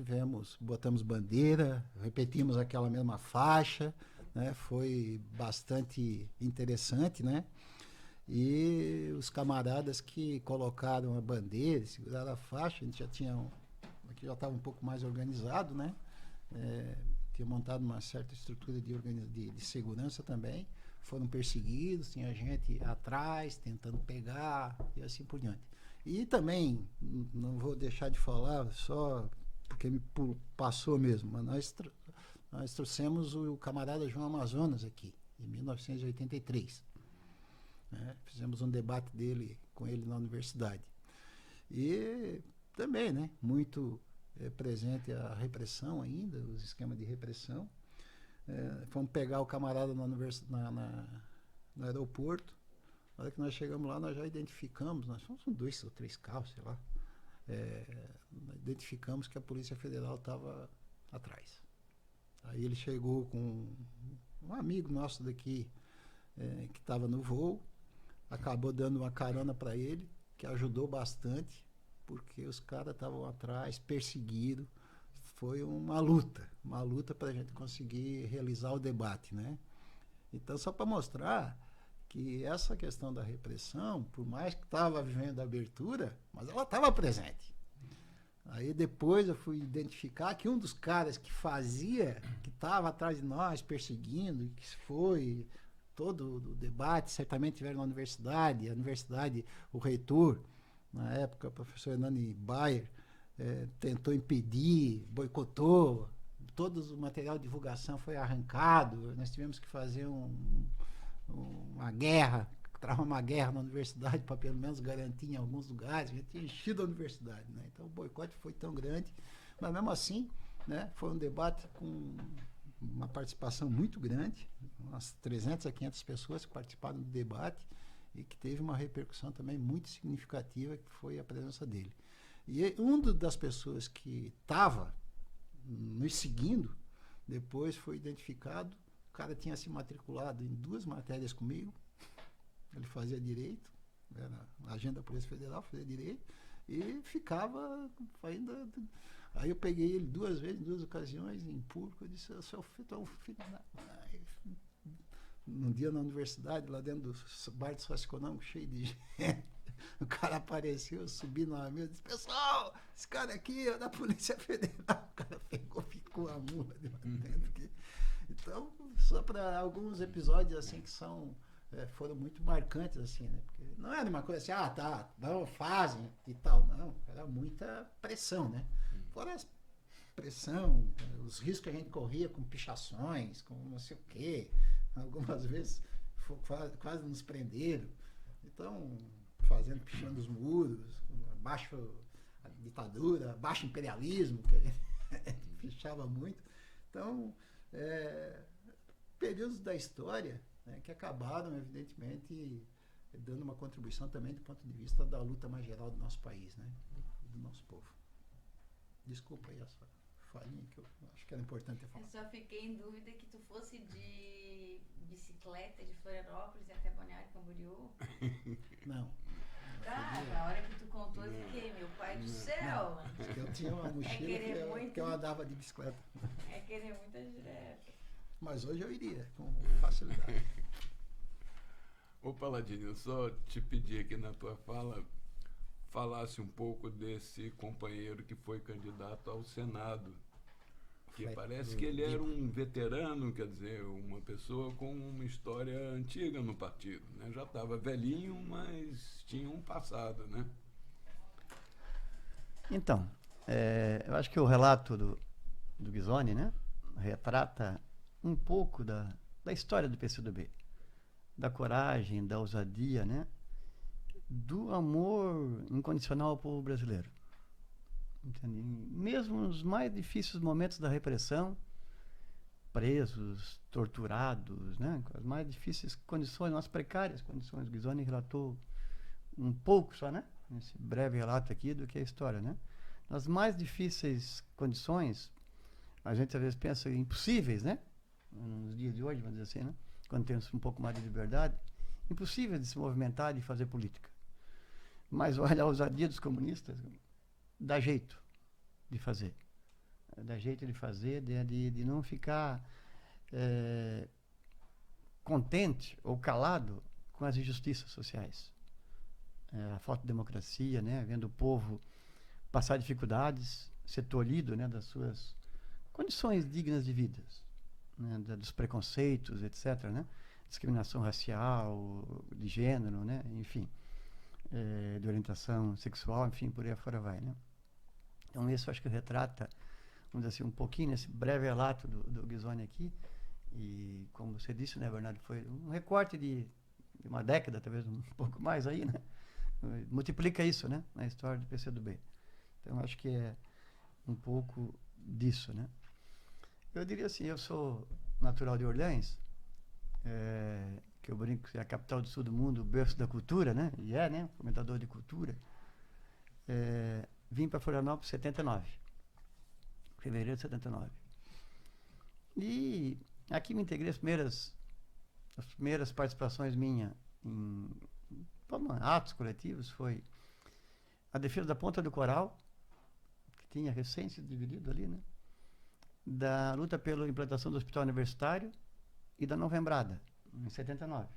botamos bandeira, repetimos aquela mesma faixa, né? Foi bastante interessante, né? E os camaradas que colocaram a bandeira, seguraram a faixa, a gente aqui já estava um pouco mais organizado, né? Tinha montado uma certa estrutura de segurança também, foram perseguidos, tinha gente atrás, tentando pegar, e assim por diante. E também, não vou deixar de falar, só porque me passou mesmo, mas nós trouxemos o camarada João Amazonas aqui, em 1983. Né? Fizemos um debate com ele na universidade. E também, né, muito presente a repressão ainda, os esquemas de repressão. Fomos pegar o camarada no aeroporto. Na hora que nós chegamos lá, nós já identificamos, nós fomos com 2 ou 3 carros, sei lá, identificamos que a Polícia Federal estava atrás. Aí ele chegou com um amigo nosso daqui, que estava no voo, acabou dando uma carona para ele, que ajudou bastante, porque os caras estavam atrás, perseguidos. Foi uma luta para a gente conseguir realizar o debate, né? Então, só para mostrar que essa questão da repressão, por mais que estava vivendo a abertura, mas ela estava presente. Aí depois eu fui identificar que um dos caras que estava atrás de nós, perseguindo, que foi todo o debate, certamente tiveram na universidade, o reitor, na época, o professor Hernani Bayer, tentou impedir, boicotou, todo o material de divulgação foi arrancado, nós tivemos que fazer uma guerra, travar uma guerra na universidade para pelo menos garantir em alguns lugares, a gente tinha enchido a universidade, né? Então o boicote foi tão grande, mas mesmo assim, né, foi um debate com uma participação muito grande, umas 300 a 500 pessoas que participaram do debate e que teve uma repercussão também muito significativa, que foi a presença dele. E das pessoas que estava nos seguindo, depois foi identificado, o cara tinha se matriculado em 2 matérias comigo, ele fazia direito, era agente da Polícia Federal, fazia direito, e ficava ainda. Aí eu peguei ele 2 vezes, em 2 ocasiões, em público, eu disse, seu filho é um filho da... Num dia na universidade, lá dentro do bar de sócio econômico, cheio de gente, o cara apareceu, eu subi numa mesa, disse, pessoal, esse cara aqui é da Polícia Federal. O cara pegou, ficou a mula de lá dentro aqui. Então, só para alguns episódios assim que foram muito marcantes, assim, né? Porque não era uma coisa assim, não fazem e tal, não, era muita pressão, né? Fora a pressão, os riscos que a gente corria com pichações, com não sei o quê, algumas vezes quase nos prenderam, então, pichando os muros, abaixo a ditadura, baixo imperialismo, que a gente pichava muito. Então, períodos da história, né, que acabaram, evidentemente, dando uma contribuição também do ponto de vista da luta mais geral do nosso país, né, do nosso povo. Desculpa aí essa falinha que eu acho que era importante falar. Eu só fiquei em dúvida que tu fosse de bicicleta de Florianópolis até Balneário Camboriú. Não. Na hora que tu contou, eu fiquei, meu pai do céu. Eu tinha uma mochila que eu andava de bicicleta. É querer muita direta. Mas hoje eu iria, com facilidade. Ô Paladino, eu só te pedi aqui na tua fala, falasse um pouco desse companheiro que foi candidato ao Senado. Que parece que ele era um veterano, quer dizer, uma pessoa com uma história antiga no partido, né? Já estava velhinho, mas tinha um passado, né? Então, eu acho que o relato do Ghisoni, né, retrata um pouco da história do PCdoB, da coragem, da ousadia, né, do amor incondicional ao povo brasileiro. Entende? Mesmo nos mais difíceis momentos da repressão, presos, torturados, né, com as mais difíceis condições, as precárias condições. O Ghisoni relatou um pouco só, né, nesse breve relato aqui, do que é a história, né. Nas mais difíceis condições, a gente às vezes pensa impossíveis, né, nos dias de hoje, vamos dizer assim, né, quando temos um pouco mais de liberdade, impossível de se movimentar e fazer política. Mas olha, a ousadia dos comunistas dá jeito de fazer. Dá jeito de fazer, de não ficar contente ou calado com as injustiças sociais. A falta de democracia, né? Vendo o povo passar dificuldades, ser tolhido, né, das suas condições dignas de vida, né, dos preconceitos, etc., né? Discriminação racial, de gênero, né? Enfim, de orientação sexual, enfim, por aí afora vai, né? Então, isso eu acho que retrata, vamos dizer assim, um pouquinho nesse breve relato do Ghisoni aqui. E, como você disse, né, Bernardo, foi um recorte de uma década, talvez um pouco mais aí, né? Multiplica isso, né, na história do PCdoB. Então, acho que é um pouco disso, né? Eu diria assim, eu sou natural de Orleans, que eu brinco que é a capital do sul do mundo, o berço da cultura, né? E né? Fomentador de cultura. Vim para Florianópolis em 79. Fevereiro de 79. E aqui me integrei as primeiras participações minhas em atos coletivos foi a defesa da Ponta do Coral, que tinha recém se dividido ali, né? Da luta pela implantação do hospital universitário e da Novembrada, em 79.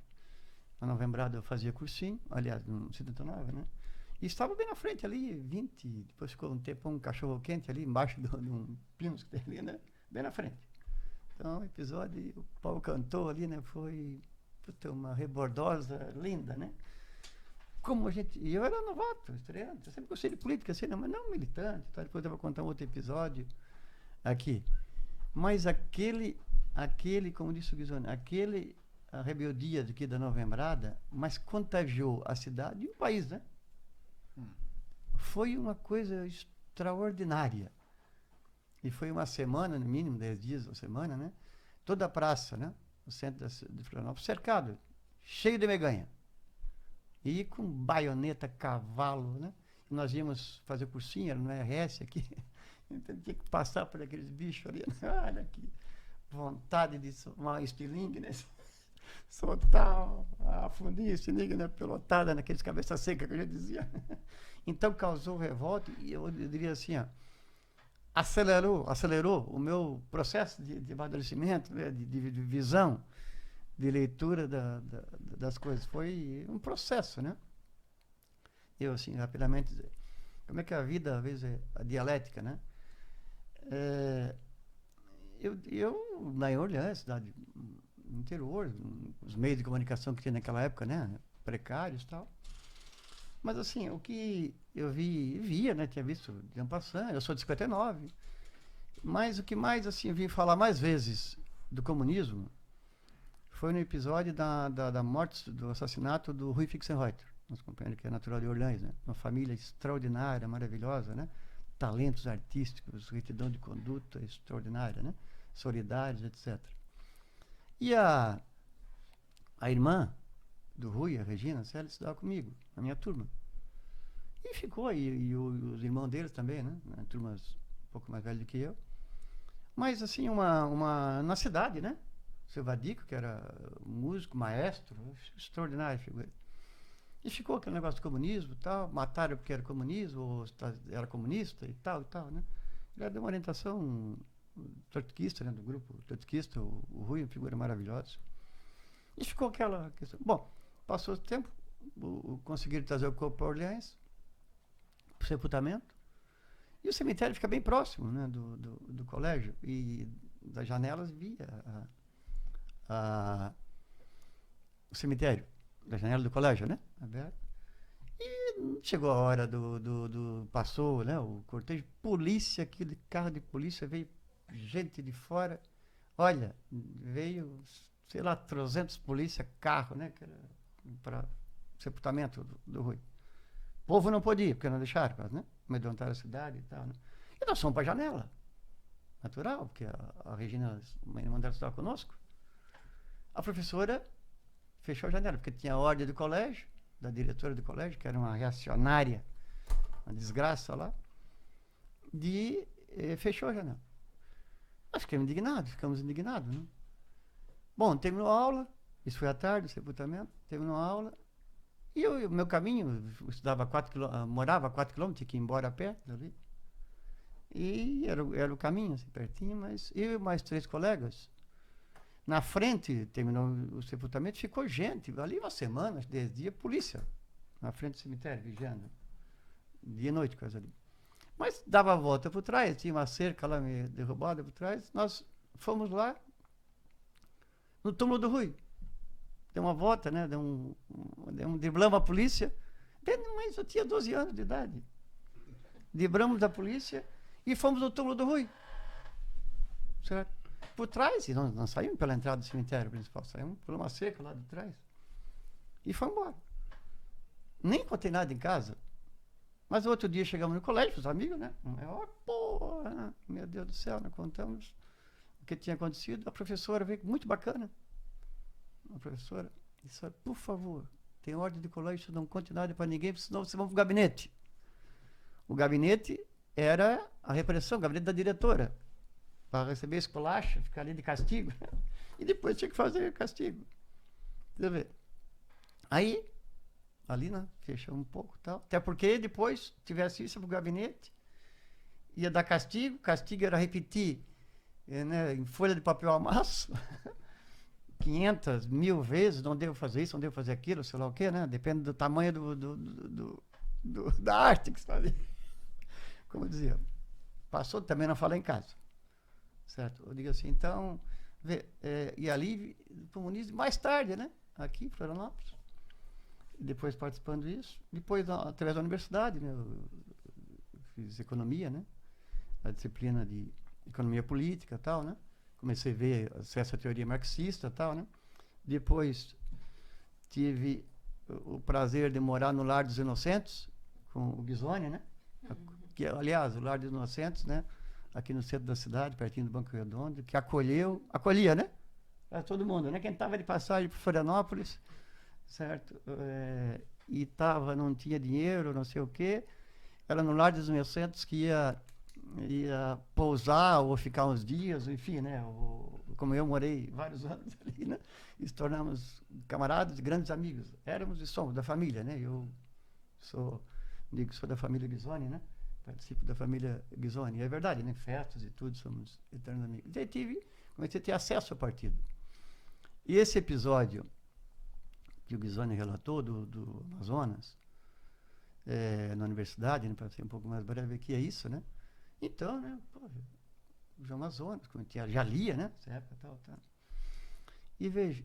Na Novembrada eu fazia cursinho, aliás, em 79, né? E estava bem na frente ali, depois ficou um tempo um cachorro quente ali, embaixo de um pino que tem ali, né? Bem na frente. Então, o episódio, o Paulo cantou ali, né? Foi uma rebordosa, linda, né? Como a gente... E eu era novato, estreante, eu sempre gostei de política, assim, mas não militante, tá? Depois eu vou contar um outro episódio aqui. Mas aquele, como disse o Ghisoni, a rebeldia aqui da Novembrada, mas contagiou a cidade e o país, né? Foi uma coisa extraordinária. E foi uma semana, no mínimo, 10 dias uma semana, né? Toda a praça, né? O centro de Florianópolis, cercado, cheio de meganha. E com baioneta, cavalo, né? E nós íamos fazer cursinho, era no RS aqui. Então tinha que passar por aqueles bichos ali. Olha que vontade de tomar um estilingue, né? Soltar a fundinha, estilingue, né? Pelotada naqueles cabeça seca que eu já dizia. Então causou revolta e eu diria assim, ó, acelerou o meu processo de amadurecimento, né? de visão, de leitura das coisas. Foi um processo, né? Eu, assim, rapidamente dizer, como é que a vida, às vezes, é a dialética, né? Eu na Orleans, cidade no interior, os meios de comunicação que tinha naquela época, né? Precários e tal. Mas, assim, o que eu via, né? Tinha visto de en passant, eu sou de 59. Mas o que mais, assim, eu vi falar mais vezes do comunismo foi no episódio da morte, do assassinato do Rui Fixenreuter, nosso companheiro que é natural de Orleans, né? Uma família extraordinária, maravilhosa, né? Talentos artísticos, retidão de conduta extraordinária, né? Solidários, etc. E a irmã do Rui, a Regina, ela estudava comigo, na minha turma. E ficou, e os irmãos deles também, né? Turmas um pouco mais velhas do que eu. Mas, assim, na cidade, né? Seu Vadico, que era músico, maestro, extraordinária figura. E ficou aquele negócio do comunismo e tal, mataram porque era comunismo, ou era comunista e tal, né? Ele deu uma orientação trotskista, né? Do grupo trotskista, o Rui, uma figura maravilhosa. E ficou aquela questão. Bom, passou o tempo, conseguiram trazer o corpo para Orleans, para o sepultamento, e o cemitério fica bem próximo, né? Do colégio, e das janelas via o cemitério, da janela do colégio, né? Aberto. E chegou a hora passou, né? O cortejo, polícia, aquele carro de polícia, veio gente de fora. Olha, veio, sei lá, 300 polícia, carro, né? Que era para sepultamento do Rui. O povo não podia ir, porque não deixaram, né? Amedrontaram a cidade e tal, né? E nós fomos para a janela. Natural, porque a Regina, uma irmã dela, estava conosco. A professora fechou a janela, porque tinha a ordem do colégio, da diretora do colégio, que era uma reacionária, uma desgraça lá, fechou a janela. Nós ficamos indignados, né? Bom, terminou a aula, Isso foi à tarde, o sepultamento, terminou a aula. E o meu caminho, eu estudava 4 morava a 4 quilômetros, tinha que ir embora a pé dali. E era o caminho, assim, pertinho, mas eu e mais 3 colegas. Na frente, terminou o sepultamento, ficou gente, ali uma semana, 10 dias, polícia, na frente do cemitério, vigiando. Dia e noite, quase ali. Mas dava a volta por trás, tinha uma cerca lá meio derrubada por trás. Nós fomos lá, no túmulo do Rui. Deu uma volta, né? Driblamos a polícia. Mas eu tinha 12 anos de idade. Driblamos a polícia e fomos no túmulo do Rui. Certo? Por trás, e não saímos pela entrada do cemitério principal, saímos por uma cerca lá de trás. E fomos embora. Nem contei nada em casa. Mas outro dia chegamos no colégio, os amigos, né? Porra, meu Deus do céu, nós contamos o que tinha acontecido. A professora veio, muito bacana. A professora disse, por favor, tem ordem de colégio, não conte nada para ninguém, senão vocês vão para o gabinete. O gabinete era a repressão, o gabinete da diretora, para receber esculacha, ficar ali de castigo. E depois tinha que fazer castigo. Você vê. Aí, ali, né, fechou um pouco e tal. Até porque depois, tivesse isso para o gabinete, ia dar castigo. Castigo era repetir, né, em folha de papel amasso, 500, 1000 vezes, não devo fazer isso, não devo fazer aquilo, sei lá o quê, né? Depende do tamanho da arte que você fazia. Como eu dizia, passou, também não falei em casa. Certo? Eu digo assim, então, e ali, comunismo, mais tarde, né? Aqui em Florianópolis. Depois participando disso. Depois, através da universidade, né? Eu fiz economia, né? A disciplina de economia política e tal, né? Comecei a ver acesso à teoria marxista e tal, né? Depois tive o prazer de morar no Lar dos Inocentes, com o Ghisoni, né? Que, aliás, o Lar dos Inocentes, né? Aqui no centro da cidade, pertinho do Banco Redondo, que acolhia, né? Para todo mundo, né? Quem estava de passagem para Florianópolis, certo? E não tinha dinheiro, não sei o quê. Era no Lar dos Inocentes que ia pousar ou ficar uns dias, enfim, né? Como eu morei vários anos ali, né? E se tornamos camaradas, grandes amigos. Éramos e somos da família, né? Eu sou da família Ghisoni, né? Participo da família Ghisoni. É verdade, né? Festas e tudo, somos eternos amigos. Daí comecei a ter acesso ao partido. E esse episódio que o Ghisoni relatou do Amazonas, na universidade, né? Para ser um pouco mais breve aqui, é isso, né? Então, né? Pô, os Amazonas, como já lia, né? Nessa época, tal. E veja,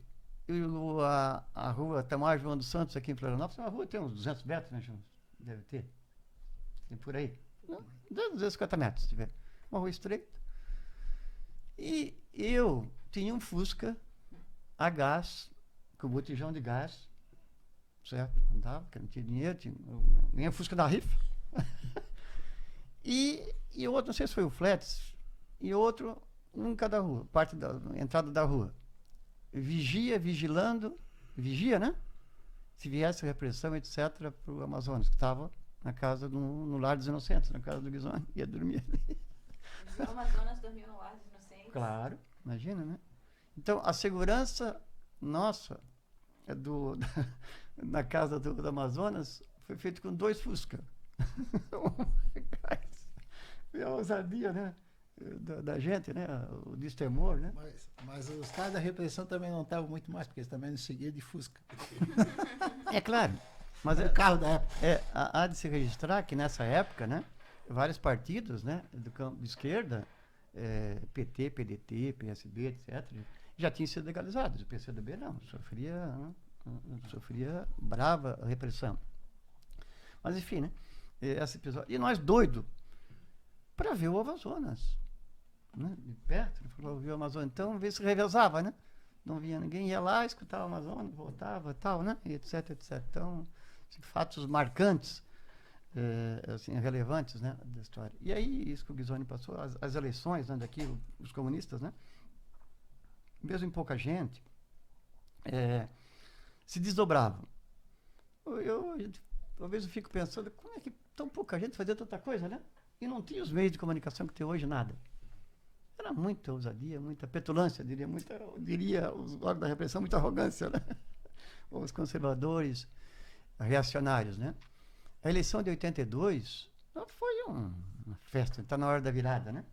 a rua Tamar João dos Santos, aqui em Florianópolis, a rua tem uns 200 metros, né, João? Deve ter. Tem por aí. 250 metros, se tiver. Uma rua estreita. E eu tinha um Fusca a gás, com botijão de gás, certo? Andava, porque não tinha dinheiro, nem a Fusca da rifa. E outro, não sei se foi o Flats, e outro, um em cada rua, parte da entrada da rua. Vigilando, né? Se viesse repressão, etc., para o Amazonas, que estava na casa, no Lar dos Inocentes, na casa do Ghisoni, ia dormir ali. O Amazonas dormiu no Lar dos Inocentes? Claro, imagina, né? Então, a segurança nossa, na casa do Amazonas, foi feita com 2 Fusca. E a ousadia, né? Da gente, né? O destemor, né? Mas os caras da repressão também não estavam muito mais, porque eles também não seguiam de Fusca. É claro. Mas era o carro da época. Há de se registrar que nessa época, né? Vários partidos, né? Do campo de esquerda, PT, PDT, PSB, etc., já tinham sido legalizados. O PCdoB não, sofria brava repressão. Mas enfim, né? Esse episódio. E nós doidos para ver o Amazonas, né? De perto, viu o Amazonas. Então, vê se revezava, né? Não vinha ninguém, ia lá, escutava o Amazonas, voltava, tal, né? E etc, etc. Então, assim, fatos marcantes, assim, relevantes, né, da história. E aí, isso que o Ghisoni passou, as eleições, né, daqui, os comunistas, né? Mesmo em pouca gente, se desdobravam. Talvez eu fico pensando, como é que tão pouca gente fazia tanta coisa, né? E não tinha os meios de comunicação que tem hoje, nada. era muita ousadia, muita petulância, diria os órgãos da repressão, muita arrogância, né? Os conservadores reacionários, né? A eleição de 82 foi uma festa, está na hora da virada, né?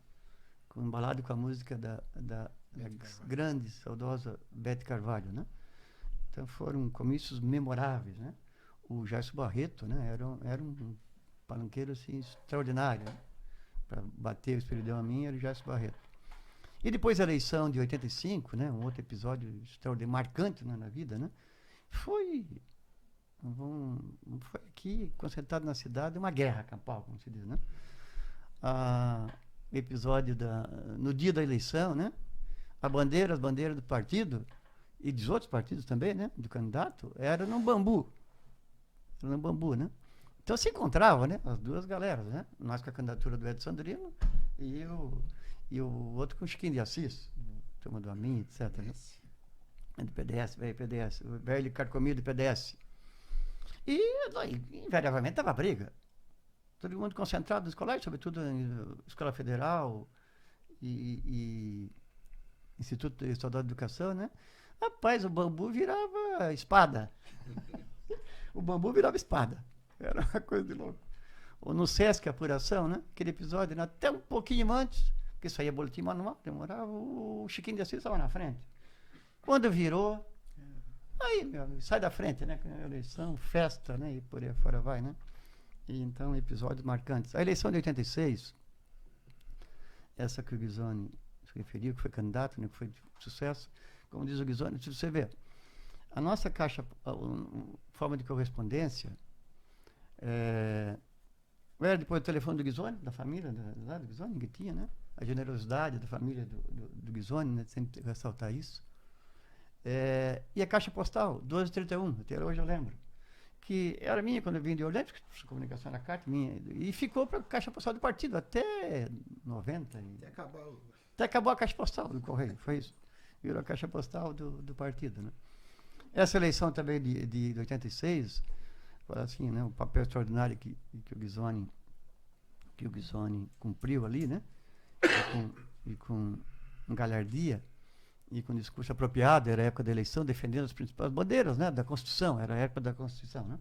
Embalado com a música da grande, saudosa Bete Carvalho, né? Então foram comícios memoráveis, né? O Jairson Barreto, né? Era um palanqueiro assim, extraordinário, né? Para bater o Espiridão a mim, era o Jairson Barreto. E depois da eleição de 85, né? Um outro episódio extraordinário, marcante, né, na vida, né? Foi aqui, concentrado na cidade, uma guerra campal, como se diz, né? Episódio no dia da eleição, né? As bandeiras do partido e dos outros partidos também, né? Do candidato, era no bambu. Né? Então se encontrava, né? As duas galeras, né? Nós com a candidatura do Edson Sandrino e o outro com o Chiquinho de Assis, turma do Amin, etc. Né? Do PDS, PDS, o velho carcomido do PDS. E invariavelmente estava briga. Todo mundo concentrado nos colégios, sobretudo em Escola Federal e Instituto Estadual de Educação, né? Rapaz, o bambu virava espada. O bambu virava espada. Era uma coisa de louco. Ou no Sesc, Apuração, né? Aquele episódio, né? Até um pouquinho antes, porque saía boletim manual, demorava, o Chiquinho de Assis estava na frente. Quando virou, aí, meu amigo, sai da frente, né? Eleição, festa, né? E por aí fora vai, né? E, então, episódios marcantes. A eleição de 86, essa que o Ghisoni se referiu, que foi candidato, né? Que foi de sucesso, como diz o Ghisoni, se você ver, a nossa caixa, forma de correspondência, era depois do telefone do Ghisoni, da família do Ghisoni, que tinha, né? A generosidade da família do Ghisoni, né? Sempre ressaltar isso. E a caixa postal, 1231, até hoje eu lembro, que era minha quando eu vim de Orlando, comunicação na carta, minha, e ficou para a caixa postal do partido até 90. Até acabou a caixa postal do Correio, foi isso. Virou a caixa postal do partido, né? Essa eleição também de 86, foi assim, né? O papel extraordinário que o Ghisoni cumpriu ali, né? E com galhardia, e com discurso apropriado, era a época da eleição, defendendo as principais bandeiras, né, da Constituição, era a época da Constituição, né?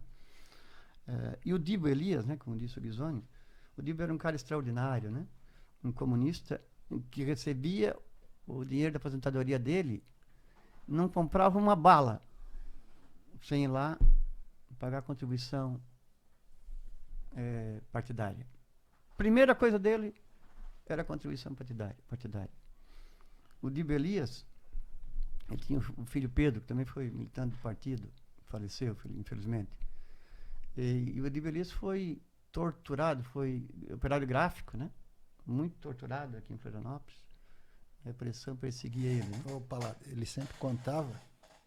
E o Dibo Elias, né, como disse o Ghisoni, o Dibo era um cara extraordinário, né? Um comunista que recebia o dinheiro da aposentadoria dele, não comprava uma bala sem ir lá pagar a contribuição partidária. Primeira coisa dele era a contribuição partidária. O Dibo Elias, ele tinha um filho Pedro, que também foi militante do partido, faleceu, infelizmente. E o Dibo Elias foi torturado, foi operário gráfico, né? Muito torturado aqui em Florianópolis. A repressão perseguia ele, né? Ele sempre contava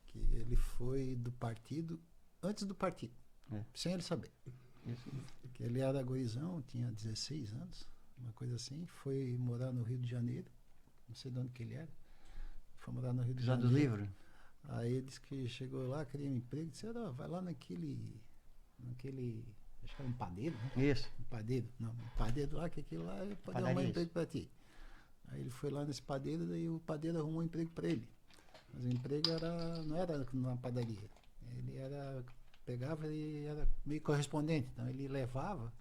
que ele foi do partido antes do partido, sem ele saber. Isso. Que ele era gurizão, tinha 16 anos, uma coisa assim, foi morar no Rio de Janeiro, não sei de onde que ele era. Foi morar no Rio de Janeiro. Já do livro? Aí ele disse que chegou lá, queria um emprego, disse, vai lá naquele, acho que era um padeiro, né? Isso. Um padeiro lá, que aquilo lá pode arrumar um emprego para ti. Aí ele foi lá nesse padeiro, daí o padeiro arrumou um emprego para ele. Mas o emprego não era numa padaria. Ele pegava e era meio correspondente. Então ele levava,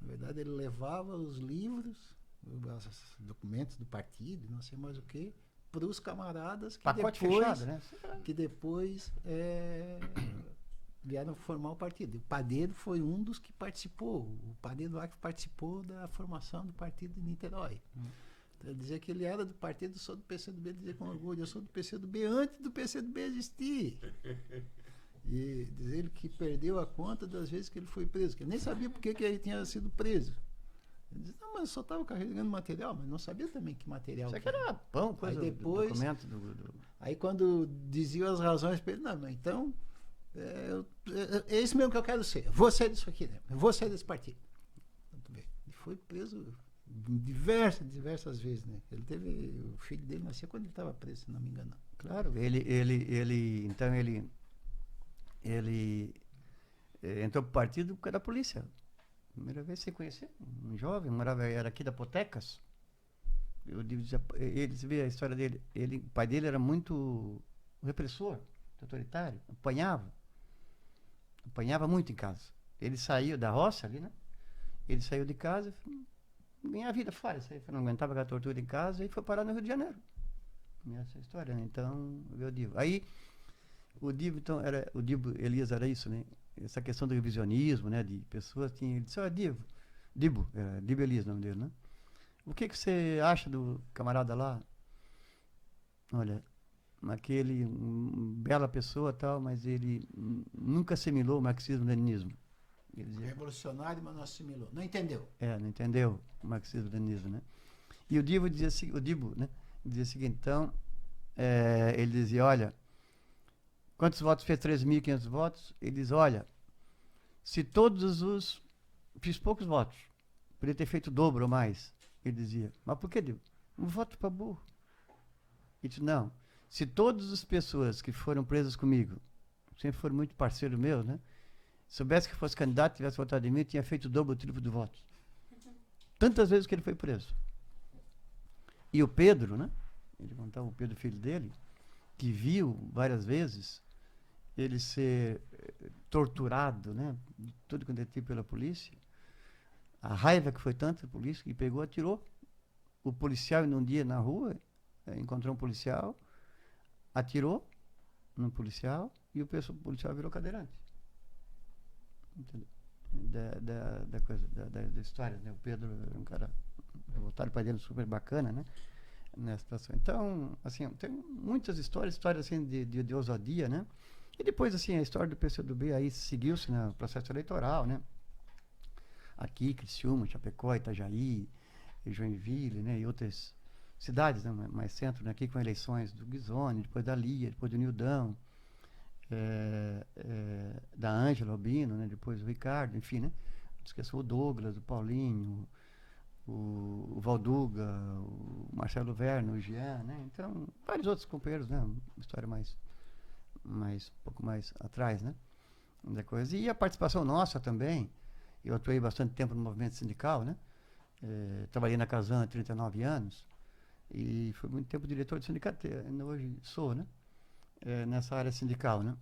na verdade ele levava os livros, os documentos do partido, não sei mais o que, para os camaradas que pacote depois, fechado, né? Que depois vieram formar o partido. O padeiro foi um dos que participou. O padeiro lá que participou da formação do partido de Niterói. Então, ele dizia que ele era do partido, sou do PCdoB, ele dizia com orgulho, eu sou do PCdoB antes do PCdoB existir. E diz ele que perdeu a conta das vezes que ele foi preso, que ele nem sabia por que ele tinha sido preso. Ele disse, não, mas eu só estava carregando material, mas não sabia também que material. Isso aqui era pão, coisa aí depois, do documento Aí quando diziam as razões para ele, não, então é isso mesmo que eu quero ser. Vou ser disso aqui, né? Eu vou ser desse partido. Muito bem. Ele foi preso diversas vezes, né? O filho dele nasceu quando ele estava preso, se não me engano. Claro, ele entrou para o partido por causa da polícia. Primeira vez que você conheceu, um jovem, era aqui da Potecas, Ele, você vê a história dele, o pai dele era muito repressor, autoritário, apanhava muito em casa. Ele saiu da roça ali, né? Ele saiu de casa, ganhar a vida fora, não aguentava aquela tortura em casa e foi parar no Rio de Janeiro. Essa é a história, né? Então, eu digo. Aí, o Dibo Elias era isso, né? Essa questão do revisionismo, né? De pessoas, ele disse, Dibo Elias o nome dele, né? O que você acha do camarada lá? Olha, bela pessoa tal, mas ele nunca assimilou o marxismo-leninismo. Revolucionário, mas não assimilou. Não entendeu. Não entendeu o marxismo-leninismo, né? E o Dibo dizia o seguinte, então, ele dizia, olha, quantos votos fez? 3.500 votos? Ele diz, olha, se fiz poucos votos, poderia ter feito o dobro ou mais. Ele dizia, mas por que, Dibo? Um voto para burro. Ele disse, não, se todas as pessoas que foram presas comigo, sempre foram muito parceiros meus, né? Soubesse que fosse candidato, tivesse votado em mim, tinha feito o dobro ou triplo de votos. Tantas vezes que ele foi preso. E o Pedro, né? Ele contava o Pedro, filho dele, que viu várias vezes ele ser torturado, né? Tudo quanto é tipo pela polícia. A raiva que foi tanta, a polícia, que pegou, atirou. O policial, num dia na rua, encontrou um policial, atirou num policial e o policial virou cadeirante. Entendeu? Da história, né? O Pedro era um cara revoltado, o pai dele super bacana, né? Nessa situação. Então, assim, tem muitas histórias assim de ousadia, né? E depois, assim, a história do PCdoB aí seguiu-se no processo eleitoral, né? Aqui, Criciúma, Chapecó, Itajaí, Joinville, né? E outras cidades, né? Mais centro, né? Aqui com eleições do Guizoni, depois da Lia, depois do Nildão, da Ângela Albino, né? Depois o Ricardo, enfim, né? Não esqueço o Douglas, o Paulinho, o Valduga, o Marcelo Verno, o Jean, né? Então, vários outros companheiros, né? Uma história um pouco mais atrás, né? Da coisa. E a participação nossa também, eu atuei bastante tempo no movimento sindical, né? Trabalhei na Casan há 39 anos e fui muito tempo diretor de sindicato, ainda hoje sou, né? Nessa área sindical, né?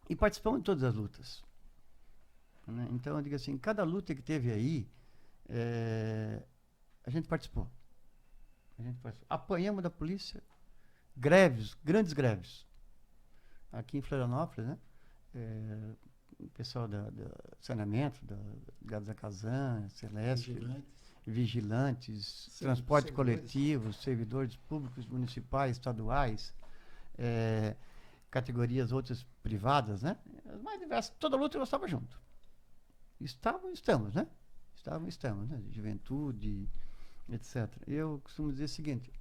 E participamos de todas as lutas, né? Então, eu digo assim, cada luta que teve aí, a gente participou. Apanhamos da polícia, grandes greves. Aqui em Florianópolis, né? O pessoal da saneamento, da Casan, Celeste, vigilantes, transporte coletivo, servidores públicos, municipais, estaduais, categorias outras privadas, né? As mais diversas, toda luta nós estávamos juntos. Estamos, né? Estamos, né? Juventude, etc. Eu costumo dizer o seguinte,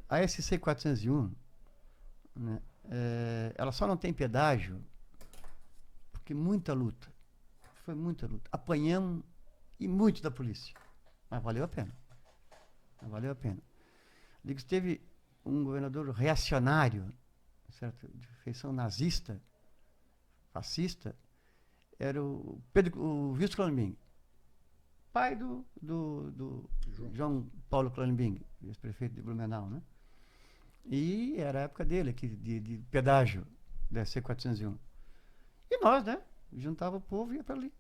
a SC 401, né? Ela só não tem pedágio porque foi muita luta. Apanhamos e muito da polícia, mas valeu a pena. Digo que teve um governador reacionário, certo? De feição nazista, fascista, era o Wilson Cronenberg, pai do João Paulo Cronenberg, ex-prefeito de Blumenau, né? E era a época dele aqui, de pedágio da C401. E nós, né? Juntava o povo e ia para ali.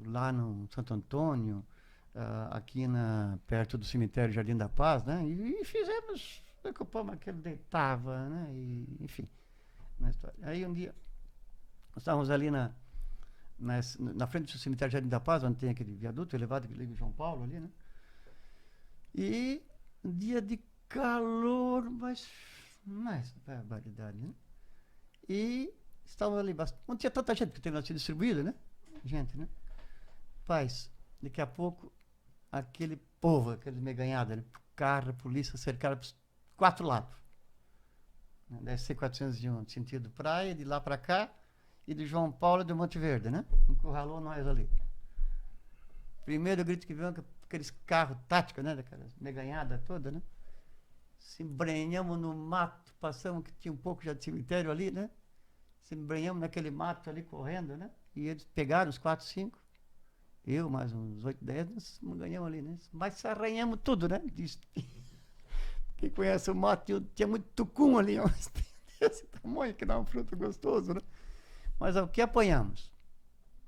Lá no Santo Antônio, aqui perto do cemitério Jardim da Paz, né? E fizemos, ocupamos aquele, deitava, né? E, enfim, na história. Aí um dia, nós estávamos ali na frente do cemitério Jardim da Paz, onde tem aquele viaduto elevado que liga o João Paulo ali, né? E um dia de calor, mas barbaridade, né? E estávamos ali bastante. Não tinha tanta gente, porque tem sido distribuída, né? Gente, né? Paz, daqui a pouco, aquele povo, aquele meganhada, né? Carro, polícia, cercaram para os 4 lados. Deve ser 401, sentido praia, de lá para cá, e de João Paulo e do Monte Verde, né? Encurralou nós ali. Primeiro grito que veio, aqueles carros táticos, né? Daquelas meganhada toda, né? Se embrenhamos no mato, passamos, que tinha um pouco já de cemitério ali, né? Se embrenhamos naquele mato ali correndo, né? E eles pegaram os 4, 5 Eu, mais uns 8, 10, nós ganhamos ali, né? Mas arranhamos tudo, né? Quem conhece o mato, tinha muito tucum ali, ó, desse tamanho, que dá um fruto gostoso, né? Mas o que apanhamos?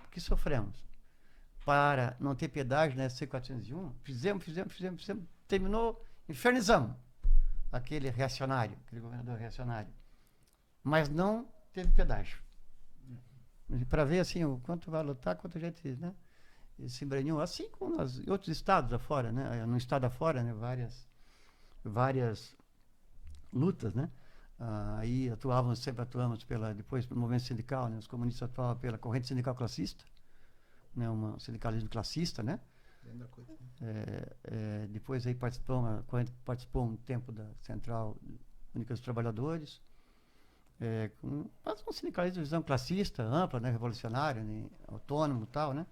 O que sofremos? Para não ter pedágio na SC-401, fizemos, terminou, infernizamos aquele reacionário, aquele governador reacionário. Mas não teve pedágio. Para ver assim, o quanto vai lutar, quanto a gente, né, se embrenhou, assim como nos outros estados afora, né? No estado afora, né? Várias lutas, né? Aí sempre atuamos depois pelo movimento sindical, né? Os comunistas atuavam pela corrente sindical classista, né? Um sindicalismo classista, né? Depois aí a corrente participou um tempo da Central Única dos Trabalhadores, mas um sindicalismo de visão classista, ampla, né? Revolucionário, né? Autônomo e tal, né?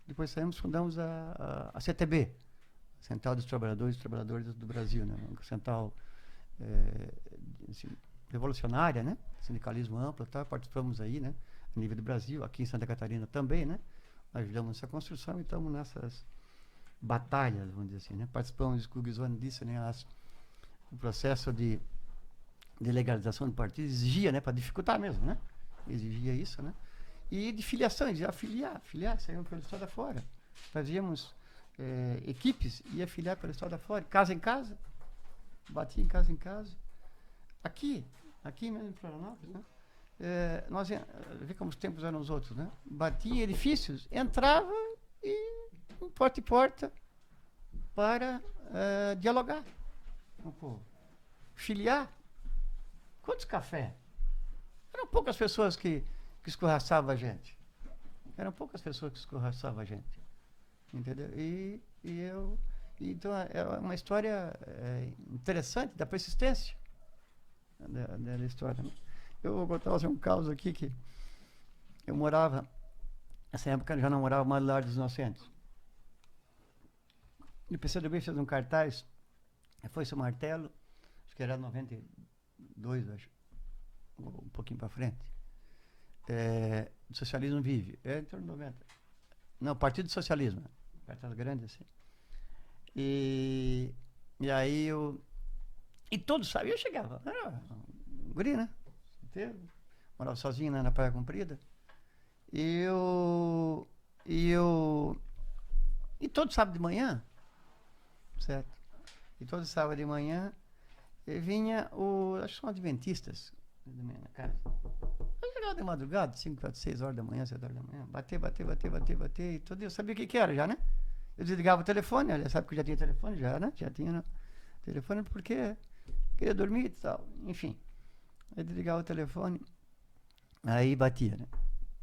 Depois fundamos a CTB, Central dos Trabalhadores e Trabalhadoras do Brasil, né? Uma central assim, revolucionária, né? Sindicalismo amplo, tá? Participamos aí, né? A nível do Brasil, aqui em Santa Catarina também, né? Ajudamos nessa construção e estamos nessas batalhas, vamos dizer assim, né? Participamos, como o Ghisoni disse, né? O processo de legalização do partido exigia, né? Para dificultar mesmo, né? Exigia isso, né? E de filiação, exigia filiar, saímos pelo estado afora. Fazíamos equipes, ia filiar pelo estado afora, casa em casa, batia em casa. Aqui mesmo em Florianópolis, né? Nós vê como os tempos eram os outros, né? Batia em edifícios, entrava e porta em porta para dialogar com o povo. Filiar. Quantos cafés? Eram poucas pessoas que escorraçavam a gente. Entendeu? Então é uma história interessante da persistência da história, né? Eu vou contar um caso aqui que eu morava, nessa época eu já não morava mais no Lar dos Inocentes. E o PCdoB fez um cartaz, foi-se o martelo, acho que era 92, acho, um pouquinho para frente. O socialismo vive. Em torno de 90. Não, Partido do Socialismo. Cartaz grande assim. E aí e todos sabiam, eu chegava. Era um guri, né? Morava sozinho, né, na Praia Comprida. E todo sábado de manhã, certo? E todo sábado de manhã vinha acho que são adventistas na casa. Eu chegava de madrugada, 5, 6 horas da manhã, 7 horas da manhã, bater, e todo dia eu sabia o que era já, né? Eu desligava o telefone, olha, sabe que eu já tinha telefone já, né? Já tinha telefone porque queria dormir e tal, enfim. Aí desligava o telefone, aí batia, né?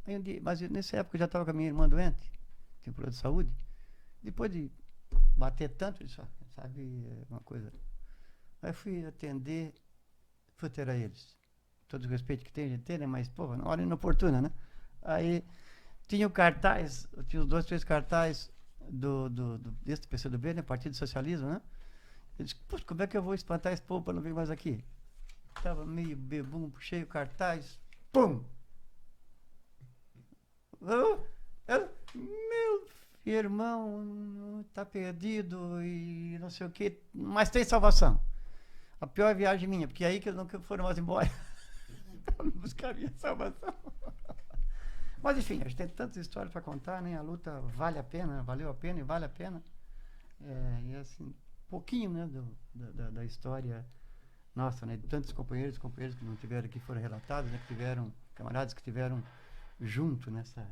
Aí um dia, mas nessa época eu já estava com a minha irmã doente, tinha problema de saúde. Depois de bater tanto, isso, sabe, uma coisa. Aí fui atender, fui ter a eles. Todo o respeito que tem, a gente tem, né? Mas, pô, na hora inoportuna, né? Aí tinha o cartaz, tinha os 2, 3 cartazes desse PCdoB, né? Partido do Socialismo, né? Eu disse, pô, como é que eu vou espantar esse povo para não vir mais aqui? Tava meio bebum, puxei o cartaz, pum! Meu irmão, tá perdido e não sei o que, mas tem salvação. A pior viagem minha, porque aí que eu nunca foram mais embora. Para buscar a minha salvação. Mas enfim, a gente tem tantas histórias para contar, né? A luta vale a pena, valeu a pena e vale a pena. E assim, pouquinho, né, da história nossa, né? De tantos companheiros que não tiveram, que foram relatados, né? Que tiveram, camaradas que tiveram junto nessa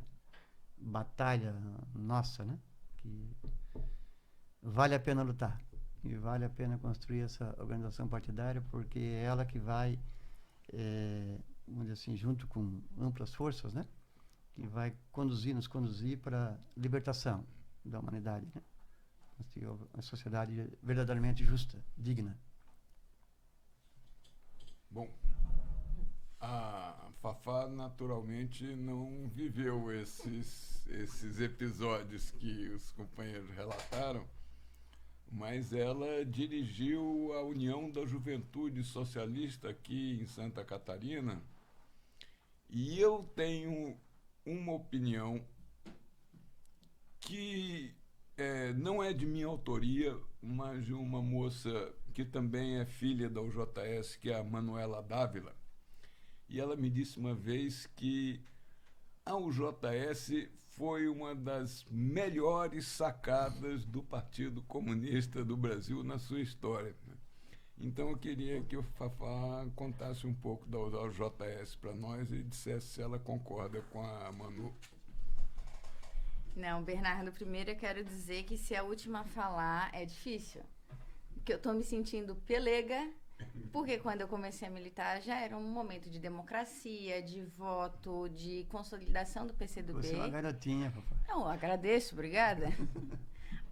batalha nossa, né? Que vale a pena lutar. E vale a pena construir essa organização partidária, porque é ela que vai, vamos dizer assim, junto com amplas forças, né? Que vai nos conduzir para a libertação da humanidade, né? Uma sociedade verdadeiramente justa, digna. Bom, a Fafá naturalmente não viveu esses episódios que os companheiros relataram, mas ela dirigiu a União da Juventude Socialista aqui em Santa Catarina, e eu tenho uma opinião que não é de minha autoria, mas de uma moça que também é filha da UJS, que é a Manuela Dávila. E ela me disse uma vez que a UJS foi uma das melhores sacadas do Partido Comunista do Brasil na sua história. Então eu queria que o Fafá contasse um pouco da UJS para nós e dissesse se ela concorda com a Manu. Não, Bernardo, primeiro eu quero dizer que se a última falar é difícil. Porque eu estou me sentindo pelega, porque quando eu comecei a militar já era um momento de democracia, de voto, de consolidação do PCdoB. Você é uma garotinha, papai. Não, eu agradeço, obrigada.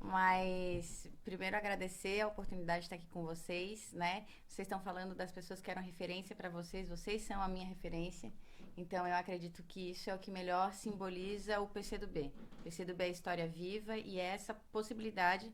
Mas primeiro agradecer a oportunidade de estar aqui com vocês, né? Vocês estão falando das pessoas que eram referência para vocês, vocês são a minha referência. Então eu acredito que isso é o que melhor simboliza o PCdoB. O PCdoB é história viva e é essa possibilidade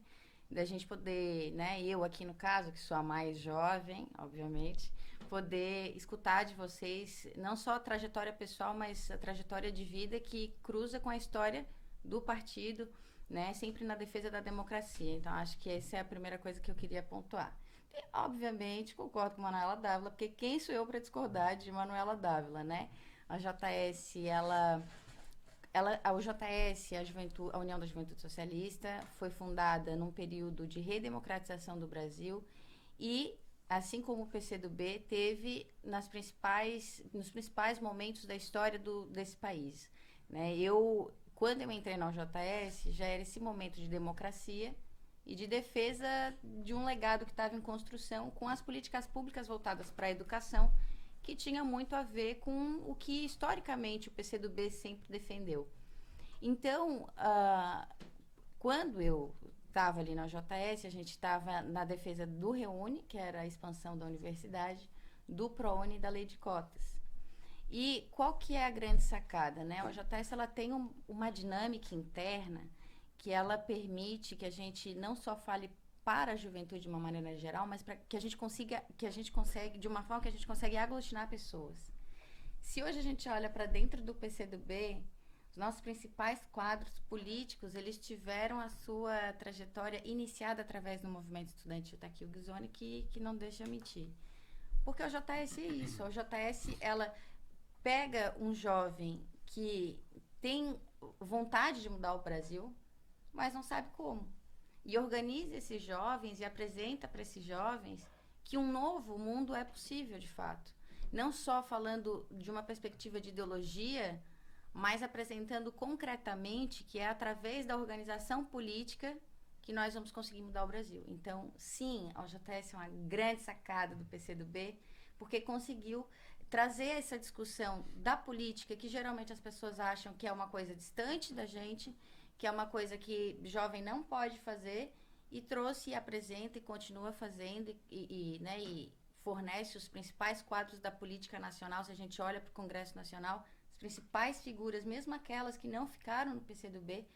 da gente poder, né, eu aqui no caso, que sou a mais jovem, obviamente, poder escutar de vocês não só a trajetória pessoal, mas a trajetória de vida que cruza com a história do partido, né, sempre na defesa da democracia. Então, acho que essa é a primeira coisa que eu queria pontuar. E, obviamente, concordo com Manuela Dávila, porque quem sou eu para discordar de Manuela Dávila, né? A JS, a UJS, a União da Juventude Socialista, foi fundada num período de redemocratização do Brasil e, assim como o PCdoB, teve nos principais momentos da história desse país, né? Quando eu entrei na UJS, já era esse momento de democracia e de defesa de um legado que estava em construção com as políticas públicas voltadas para a educação, que tinha muito a ver com o que, historicamente, o PCdoB sempre defendeu. Então, quando eu estava ali na UJS, a gente estava na defesa do REUNE, que era a expansão da universidade, do ProUni e da lei de cotas. E qual que é a grande sacada, né? A UJS, ela tem uma dinâmica interna que ela permite que a gente não só fale para a juventude de uma maneira geral, mas para que a gente consegue, de uma forma que a gente consegue aglutinar pessoas. Se hoje a gente olha para dentro do PCdoB, os nossos principais quadros políticos, eles tiveram a sua trajetória iniciada através do movimento estudantil Takio Ghisoni, que não deixa mentir. Porque o JS é isso, a JS, ela pega um jovem que tem vontade de mudar o Brasil, mas não sabe como. E organiza esses jovens e apresenta para esses jovens que um novo mundo é possível, de fato. Não só falando de uma perspectiva de ideologia, mas apresentando concretamente que é através da organização política que nós vamos conseguir mudar o Brasil. Então, sim, a OJS é uma grande sacada do PCdoB, porque conseguiu trazer essa discussão da política, que geralmente as pessoas acham que é uma coisa distante da gente, que é uma coisa que jovem não pode fazer, e trouxe e apresenta e continua fazendo e fornece os principais quadros da política nacional. Se a gente olha para o Congresso Nacional, as principais figuras, mesmo aquelas que não ficaram no PCdoB,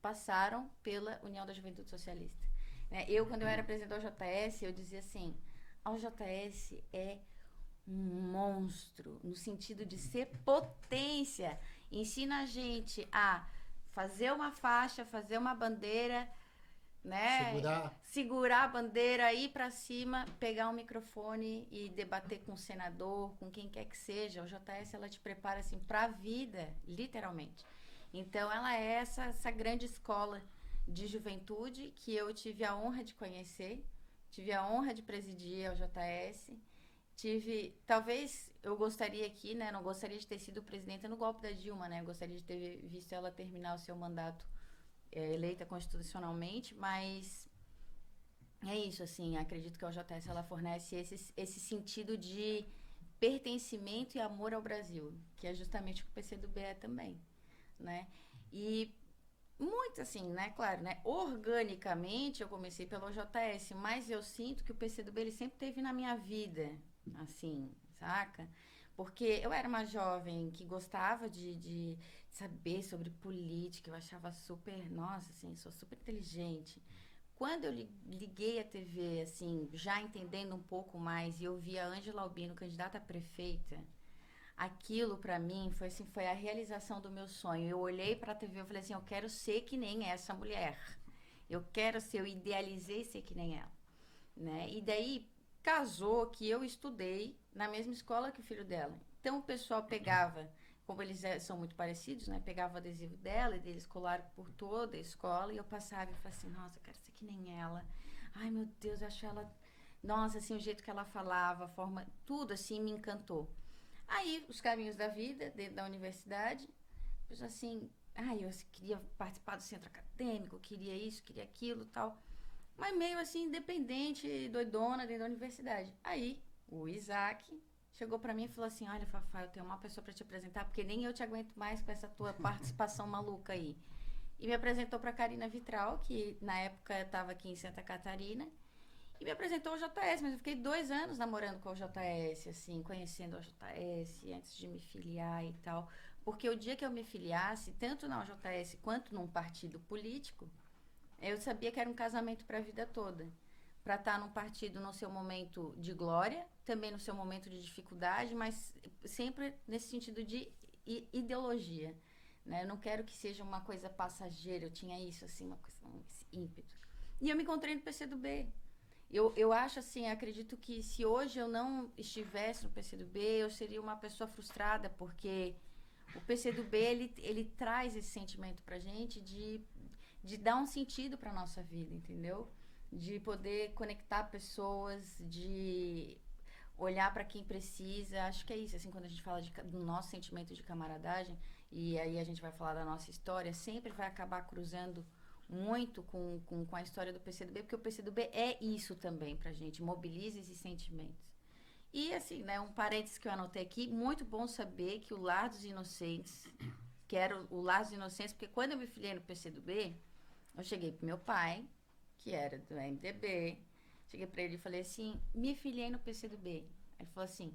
passaram pela União da Juventude Socialista. Quando eu era presidente da OJS, eu dizia assim, a OJS é um monstro, no sentido de ser potência. Ensina a gente a fazer uma faixa, fazer uma bandeira, né? Segurar a bandeira, ir para cima, pegar um microfone e debater com o senador, com quem quer que seja. O JS, ela te prepara assim para a vida, literalmente. Então, ela é essa grande escola de juventude que eu tive a honra de conhecer, tive a honra de presidir a JS. Talvez eu gostaria aqui, né, não gostaria de ter sido presidenta no golpe da Dilma, né, eu gostaria de ter visto ela terminar o seu mandato eleita constitucionalmente, mas é isso, assim, acredito que a OJS, ela fornece esse sentido de pertencimento e amor ao Brasil, que é justamente o que o PCdoB é também, né, e muito assim, né, claro, né, organicamente eu comecei pela OJS, mas eu sinto que o PCdoB, ele sempre esteve na minha vida, assim, saca? Porque eu era uma jovem que gostava de saber sobre política, eu achava super, nossa, assim, sou super inteligente. Quando eu liguei a TV, assim, já entendendo um pouco mais, e eu vi a Ângela Albino, candidata a prefeita, aquilo para mim foi assim, foi a realização do meu sonho. Eu olhei para a TV e falei assim, eu quero ser que nem essa mulher. Eu quero ser, eu idealizei ser que nem ela, né? E daí casou que eu estudei na mesma escola que o filho dela. Então o pessoal pegava, como eles são muito parecidos, né? Pegava o adesivo dela e deles colaram por toda a escola e eu passava e falava assim, nossa, eu quero ser que nem ela. Ai, meu Deus, eu acho ela... Nossa, assim, o jeito que ela falava, a forma... Tudo, assim, me encantou. Aí, os caminhos da vida, dentro da universidade, eu assim... Ai, eu queria participar do centro acadêmico, queria isso, queria aquilo, tal. Mas meio, assim, independente, doidona, dentro da universidade. Aí, o Isaac chegou pra mim e falou assim, olha, Fafá, eu tenho uma pessoa pra te apresentar, porque nem eu te aguento mais com essa tua participação maluca aí. E me apresentou pra Karina Vitral, que na época estava aqui em Santa Catarina, e me apresentou ao JS, mas eu fiquei 2 anos namorando com o JS, assim, conhecendo o JS antes de me filiar e tal. Porque o dia que eu me filiasse, tanto na OJS quanto num partido político, eu sabia que era um casamento para a vida toda. Para estar num partido no seu momento de glória, também no seu momento de dificuldade, mas sempre nesse sentido de ideologia. Né? Eu não quero que seja uma coisa passageira, eu tinha isso, assim, uma coisa, esse ímpeto. E eu me encontrei no PCdoB. Eu acho assim, acredito que se hoje eu não estivesse no PCdoB, eu seria uma pessoa frustrada, porque o PCdoB, ele traz esse sentimento pra gente de dar um sentido pra nossa vida, entendeu? De poder conectar pessoas, de olhar para quem precisa. Acho que é isso, assim, quando a gente fala do nosso sentimento de camaradagem, e aí a gente vai falar da nossa história, sempre vai acabar cruzando muito com a história do PCdoB, porque o PCdoB é isso também pra gente, mobiliza esses sentimentos. E assim, né, um parênteses que eu anotei aqui, muito bom saber que o Lar dos Inocentes, que era o Lar dos Inocentes, porque quando eu me filiei no PCdoB, eu cheguei pro meu pai, que era do MDB, cheguei pra ele e falei assim, me filiei no PCdoB. Ele falou assim,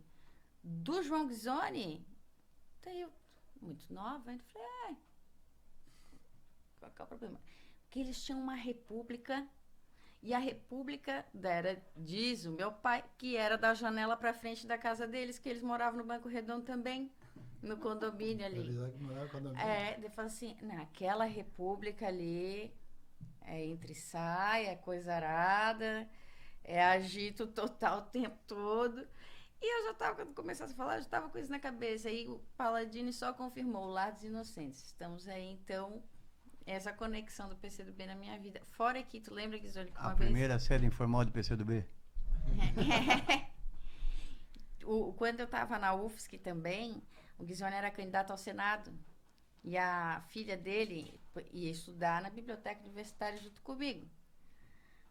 do João Ghisoni? Daí eu, muito nova, eu falei, qual é o problema? Porque eles tinham uma república, e a república era, diz o meu pai, que era da janela para frente da casa deles, que eles moravam no Banco Redondo também, no condomínio ali. Ele falou assim, naquela república ali, é entre saia, é coisa arada, é agito total o tempo todo. E eu já estava, quando começasse a falar, eu já estava com isso na cabeça. Aí o Paladini só confirmou, o Lar dos Inocentes. Estamos aí, então... essa conexão do PCdoB na minha vida. Fora que, tu lembra, Ghisoni, que uma vez... A primeira sede informal do PCdoB? Quando eu estava na UFSC também, o Ghisoni era candidato ao Senado. E a filha dele ia estudar na biblioteca universitária junto comigo.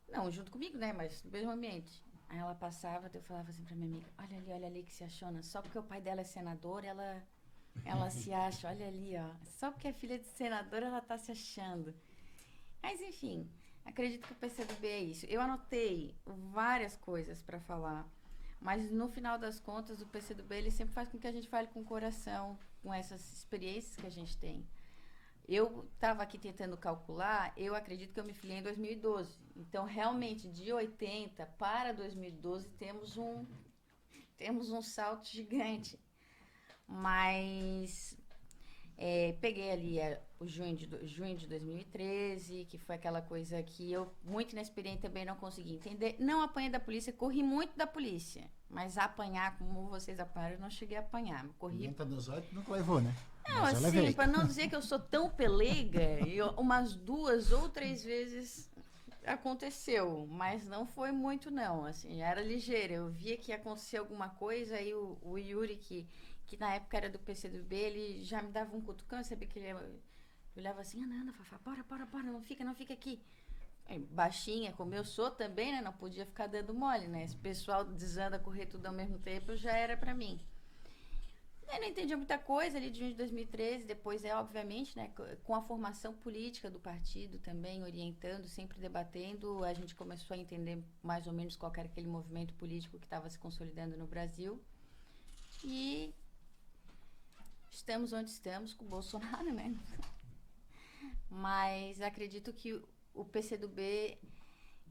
Não, junto comigo, né? Mas no mesmo ambiente. Aí ela passava, eu falava assim pra minha amiga, olha ali que se achona. Só porque o pai dela é senador, ela se acha, olha ali, ó. Só porque é filha de senador, ela tá se achando. Mas, enfim, acredito que o PCdoB é isso. Eu anotei várias coisas para falar, mas no final das contas, o PCdoB, ele sempre faz com que a gente fale com o coração, com essas experiências que a gente tem. Eu estava aqui tentando calcular, eu acredito que eu me filiei em 2012. Então, realmente, de 80 para 2012, temos um salto gigante. Mas peguei ali o junho de 2013, que foi aquela coisa que eu, muito inexperiente, também não consegui entender. Não apanhei da polícia, corri muito da polícia. Mas apanhar, como vocês apanharam, eu não cheguei a apanhar. Corri... Nunca nos olhos, nunca levou, né? Não, Mas assim, para não dizer que eu sou tão peleiga, umas 2 ou 3 vezes aconteceu, mas não foi muito não, assim, era ligeiro. Eu via que ia acontecer alguma coisa, aí o Yuri, que na época era do PCdoB, ele já me dava um cutucão, eu sabia que ele olhava assim, Ana, Fafá, bora, não fica aqui. Aí, baixinha, como eu sou também, né, não podia ficar dando mole, né, esse pessoal desanda correr tudo ao mesmo tempo, já era pra mim. Eu não entendia muita coisa ali de junho de 2013, depois obviamente, né, com a formação política do partido também, orientando, sempre debatendo, a gente começou a entender mais ou menos qual era aquele movimento político que estava se consolidando no Brasil. E estamos onde estamos com o Bolsonaro, né? Mas acredito que o PCdoB,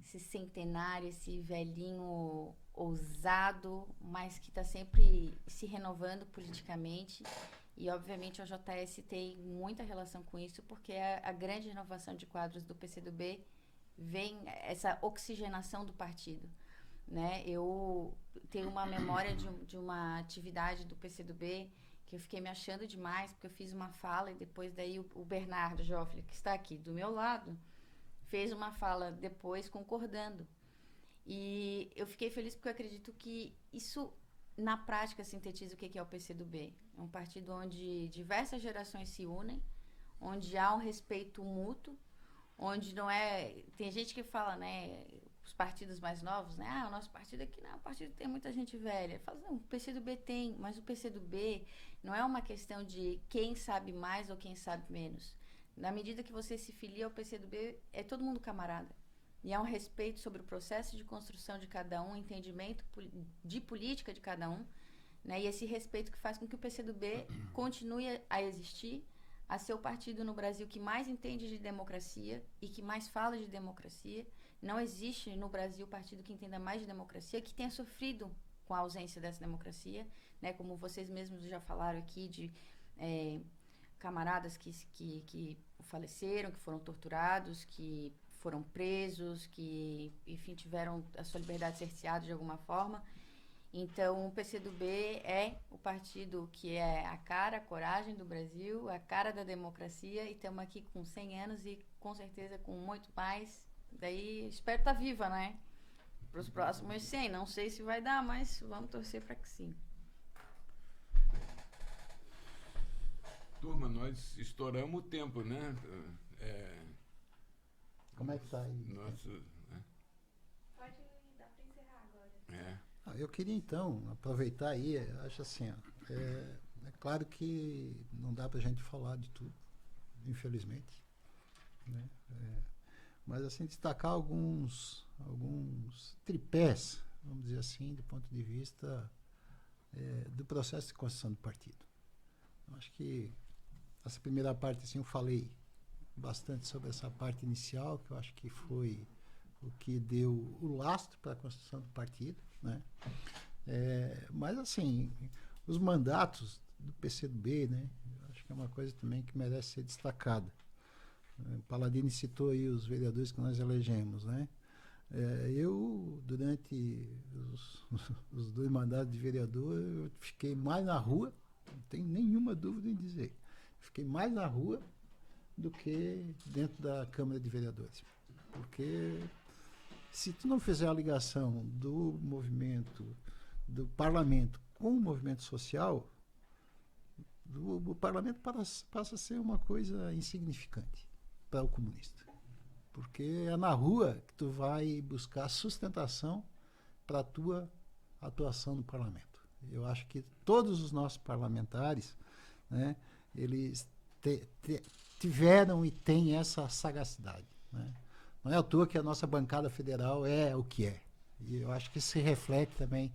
esse centenário, esse velhinho ousado, mas que está sempre se renovando politicamente. E, obviamente, a JS tem muita relação com isso, porque a grande renovação de quadros do PCdoB vem essa oxigenação do partido, né? Eu tenho uma memória de uma atividade do PCdoB que eu fiquei me achando demais, porque eu fiz uma fala e depois daí o Bernardo Joffre, que está aqui do meu lado, fez uma fala depois concordando. E eu fiquei feliz porque eu acredito que isso, na prática, sintetiza o que é o PCdoB. É um partido onde diversas gerações se unem, onde há um respeito mútuo, onde não é... Tem gente que fala, né, os partidos mais novos, né, o nosso partido aqui não, o partido tem muita gente velha. Fala, não, o PCdoB tem, mas o PCdoB não é uma questão de quem sabe mais ou quem sabe menos. Na medida que você se filia ao PCdoB, é todo mundo camarada. E há um respeito sobre o processo de construção de cada um, entendimento de política de cada um, né, e esse respeito que faz com que o PCdoB continue a existir, a ser o partido no Brasil que mais entende de democracia e que mais fala de democracia. Não existe no Brasil partido que entenda mais de democracia, que tenha sofrido com a ausência dessa democracia, né? Como vocês mesmos já falaram aqui, de camaradas que faleceram, que foram torturados, que foram presos, que, enfim, tiveram a sua liberdade cerceada de alguma forma. Então, o PCdoB é o partido que é a cara, a coragem do Brasil, a cara da democracia, e estamos aqui com 100 anos e, com certeza, com muito mais. Daí, espero estar viva, né? Para os próximos 100. Não sei se vai dar, mas vamos torcer para que sim. Turma, nós estouramos o tempo, né? Como é que está aí? Nossa, Pode dar para encerrar agora. Eu queria, então, aproveitar aí, acho assim, ó, é claro que não dá para a gente falar de tudo, infelizmente, né? Mas, assim, destacar alguns tripés, vamos dizer assim, do ponto de vista do processo de construção do partido. Eu acho que essa primeira parte, assim, eu falei bastante sobre essa parte inicial, que eu acho que foi o que deu o lastro para a construção do partido, né? Mas, assim, os mandatos do PCdoB, né, eu acho que é uma coisa também que merece ser destacada. O Palladini citou aí os vereadores que nós elegemos, né? Eu, durante os 2 mandatos de vereador, eu fiquei mais na rua, não tenho nenhuma dúvida em dizer, fiquei mais na rua do que dentro da Câmara de Vereadores. Porque se tu não fizer a ligação do movimento, do parlamento com o movimento social, o parlamento passa a ser uma coisa insignificante para o comunista. Porque é na rua que tu vai buscar sustentação para a tua atuação no parlamento. Eu acho que todos os nossos parlamentares, né, eles tiveram e têm essa sagacidade, né? Não é à toa que a nossa bancada federal é o que é. E eu acho que isso se reflete também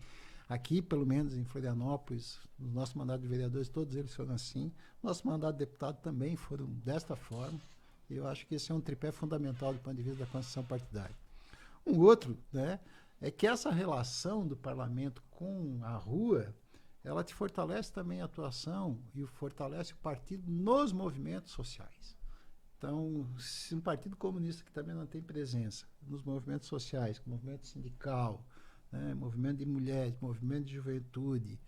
aqui, pelo menos em Florianópolis, no nosso mandato de vereadores, todos eles foram assim. Nosso mandato de deputado também foram desta forma. E eu acho que esse é um tripé fundamental do ponto de vista da construção partidária. Um outro, né, é que essa relação do parlamento com a rua, ela te fortalece também a atuação e fortalece o partido nos movimentos sociais. Então, se um partido comunista que também não tem presença nos movimentos sociais, movimento sindical, né, movimento de mulheres, movimento de juventude,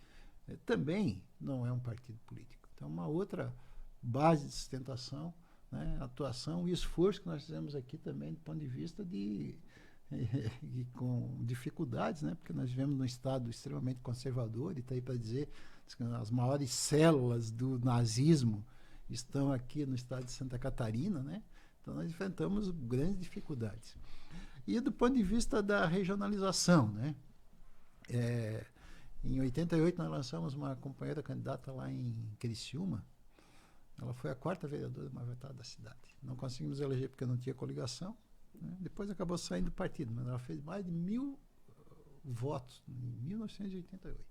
também não é um partido político. Então, uma outra base de sustentação, né, atuação e esforço que nós fizemos aqui também do ponto de vista e com dificuldades, né, porque nós vivemos num estado extremamente conservador, e está aí para dizer que as maiores células do nazismo estão aqui no estado de Santa Catarina, né? Então nós enfrentamos grandes dificuldades. E do ponto de vista da regionalização, né? Em 88 nós lançamos uma companheira candidata lá em Criciúma. Ela foi a 4ª vereadora mais votada da cidade. Não conseguimos eleger porque não tinha coligação, né? Depois acabou saindo do partido, mas ela fez mais de 1000 votos em 1988.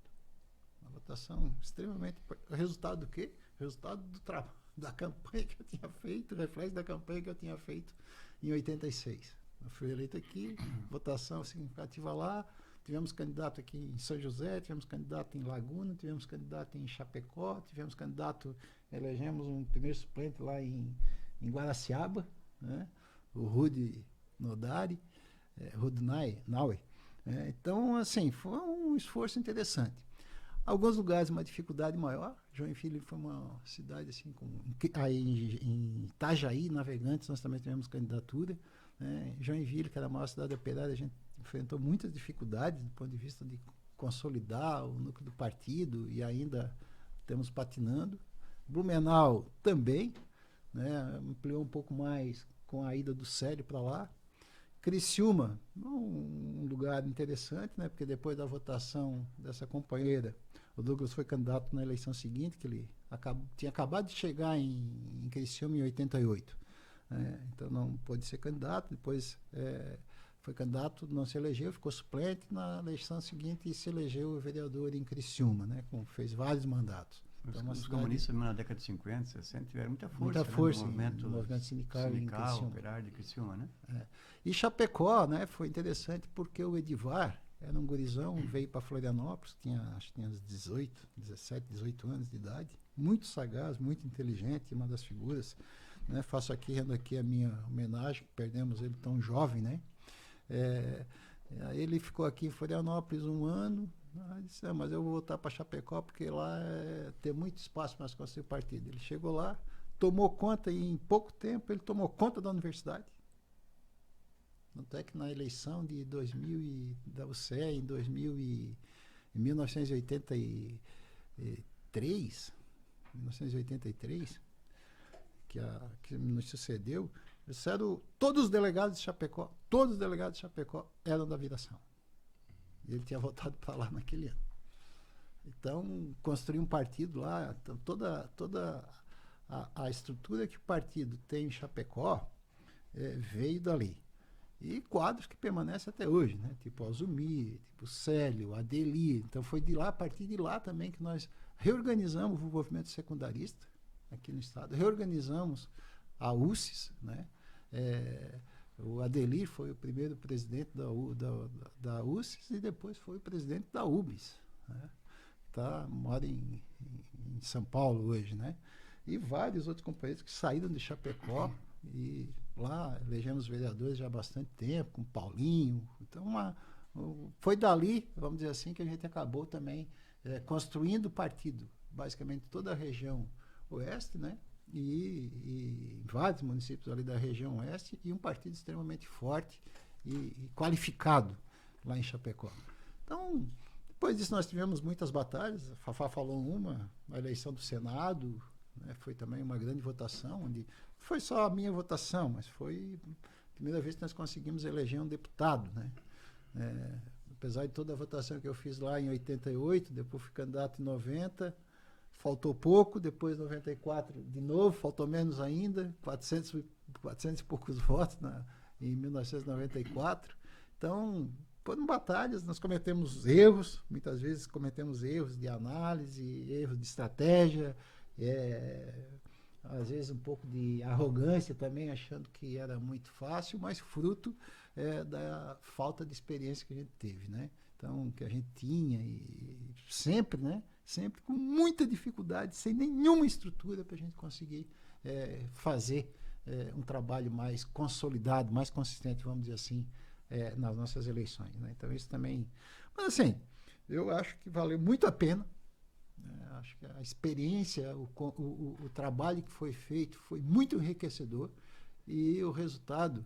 Uma votação extremamente... Resultado do quê? Resultado do trabalho, da campanha que eu tinha feito, reflexo da campanha que eu tinha feito em 86. Eu fui eleito aqui, votação significativa lá. Tivemos candidato aqui em São José, tivemos candidato em Laguna, tivemos candidato em Chapecó, tivemos candidato, elegemos um primeiro suplente lá em Guaraciaba, né? O Rudy Nodari, Rudy Naue. Então, assim, foi um esforço interessante. Alguns lugares uma dificuldade maior. Joinville foi uma cidade assim, aí em Itajaí, Navegantes, nós também tivemos candidatura. Joinville, que era a maior cidade operária, a gente enfrentou muitas dificuldades do ponto de vista de consolidar o núcleo do partido e ainda estamos patinando. Blumenau também, né, ampliou um pouco mais com a ida do Célio para lá. Criciúma, um lugar interessante, né, porque depois da votação dessa companheira, o Douglas foi candidato na eleição seguinte, que ele tinha acabado de chegar em Criciúma em 88. Então não pôde ser candidato, depois foi candidato, não se elegeu, ficou suplente, na eleição seguinte e se elegeu vereador em Criciúma, né, fez vários mandatos. Então, os comunistas na década de 50, 60 tiveram muita força, muita força, né, no movimento sindical operário de Criciúma, né? E Chapecó, né, foi interessante porque o Edivar era um gurizão, veio para Florianópolis, acho que tinha uns 17, 18 anos de idade, muito sagaz, muito inteligente, uma das figuras, né? Rendo aqui a minha homenagem, perdemos ele tão jovem, né? Ele ficou aqui em Florianópolis um ano. Disse, mas eu vou voltar para Chapecó porque lá tem muito espaço para nós construir partido. Ele chegou lá, tomou conta e em pouco tempo ele tomou conta da universidade. Tanto é que na eleição de 2000 da UCE em 1983, que nos sucedeu, todos os delegados de Chapecó eram da Viração. E ele tinha voltado para lá naquele ano. Então, construir um partido lá, então, toda a estrutura que o partido tem em Chapecó veio dali. E quadros que permanecem até hoje, né? Tipo Alzumir, tipo Célio, Adelir. Então, foi de lá, a partir de lá também que nós reorganizamos o movimento secundarista aqui no estado, reorganizamos a UCES, né? O Adelir foi o primeiro presidente da UCES e depois foi o presidente da UBS, né? Mora em São Paulo hoje, né? E vários outros companheiros que saíram de Chapecó e lá elegemos vereadores já há bastante tempo, com Paulinho. Então, foi dali, vamos dizer assim, que a gente acabou também construindo o partido, basicamente toda a região oeste, né? E vários municípios ali da região oeste e um partido extremamente forte e qualificado lá em Chapecó. Então, depois disso nós tivemos muitas batalhas. A Fafá falou a eleição do Senado, né, foi também uma grande votação, onde foi só a minha votação, mas foi a primeira vez que nós conseguimos eleger um deputado, né? Apesar de toda a votação que eu fiz lá em 88, depois fui candidato em 90, faltou pouco, depois 94 de novo, faltou menos ainda, 400 e poucos votos em 1994. Então, foram batalhas, nós cometemos erros, muitas vezes cometemos erros de análise, erros de estratégia, às vezes um pouco de arrogância também, achando que era muito fácil, mas fruto da falta de experiência que a gente teve, né? Então, que a gente tinha e sempre, né? Sempre com muita dificuldade, sem nenhuma estrutura para a gente conseguir fazer um trabalho mais consolidado, mais consistente, vamos dizer assim, nas nossas eleições, né? Então, isso também... Mas, assim, eu acho que valeu muito a pena. Acho que a experiência, o trabalho que foi feito foi muito enriquecedor e o resultado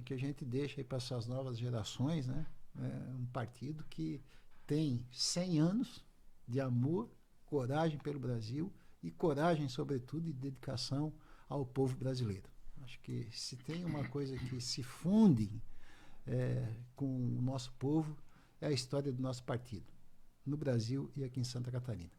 que a gente deixa para essas novas gerações, né? Um partido que tem 100 anos de amor, coragem pelo Brasil e coragem, sobretudo, e dedicação ao povo brasileiro. Acho que se tem uma coisa que se funde com o nosso povo é a história do nosso partido, no Brasil e aqui em Santa Catarina.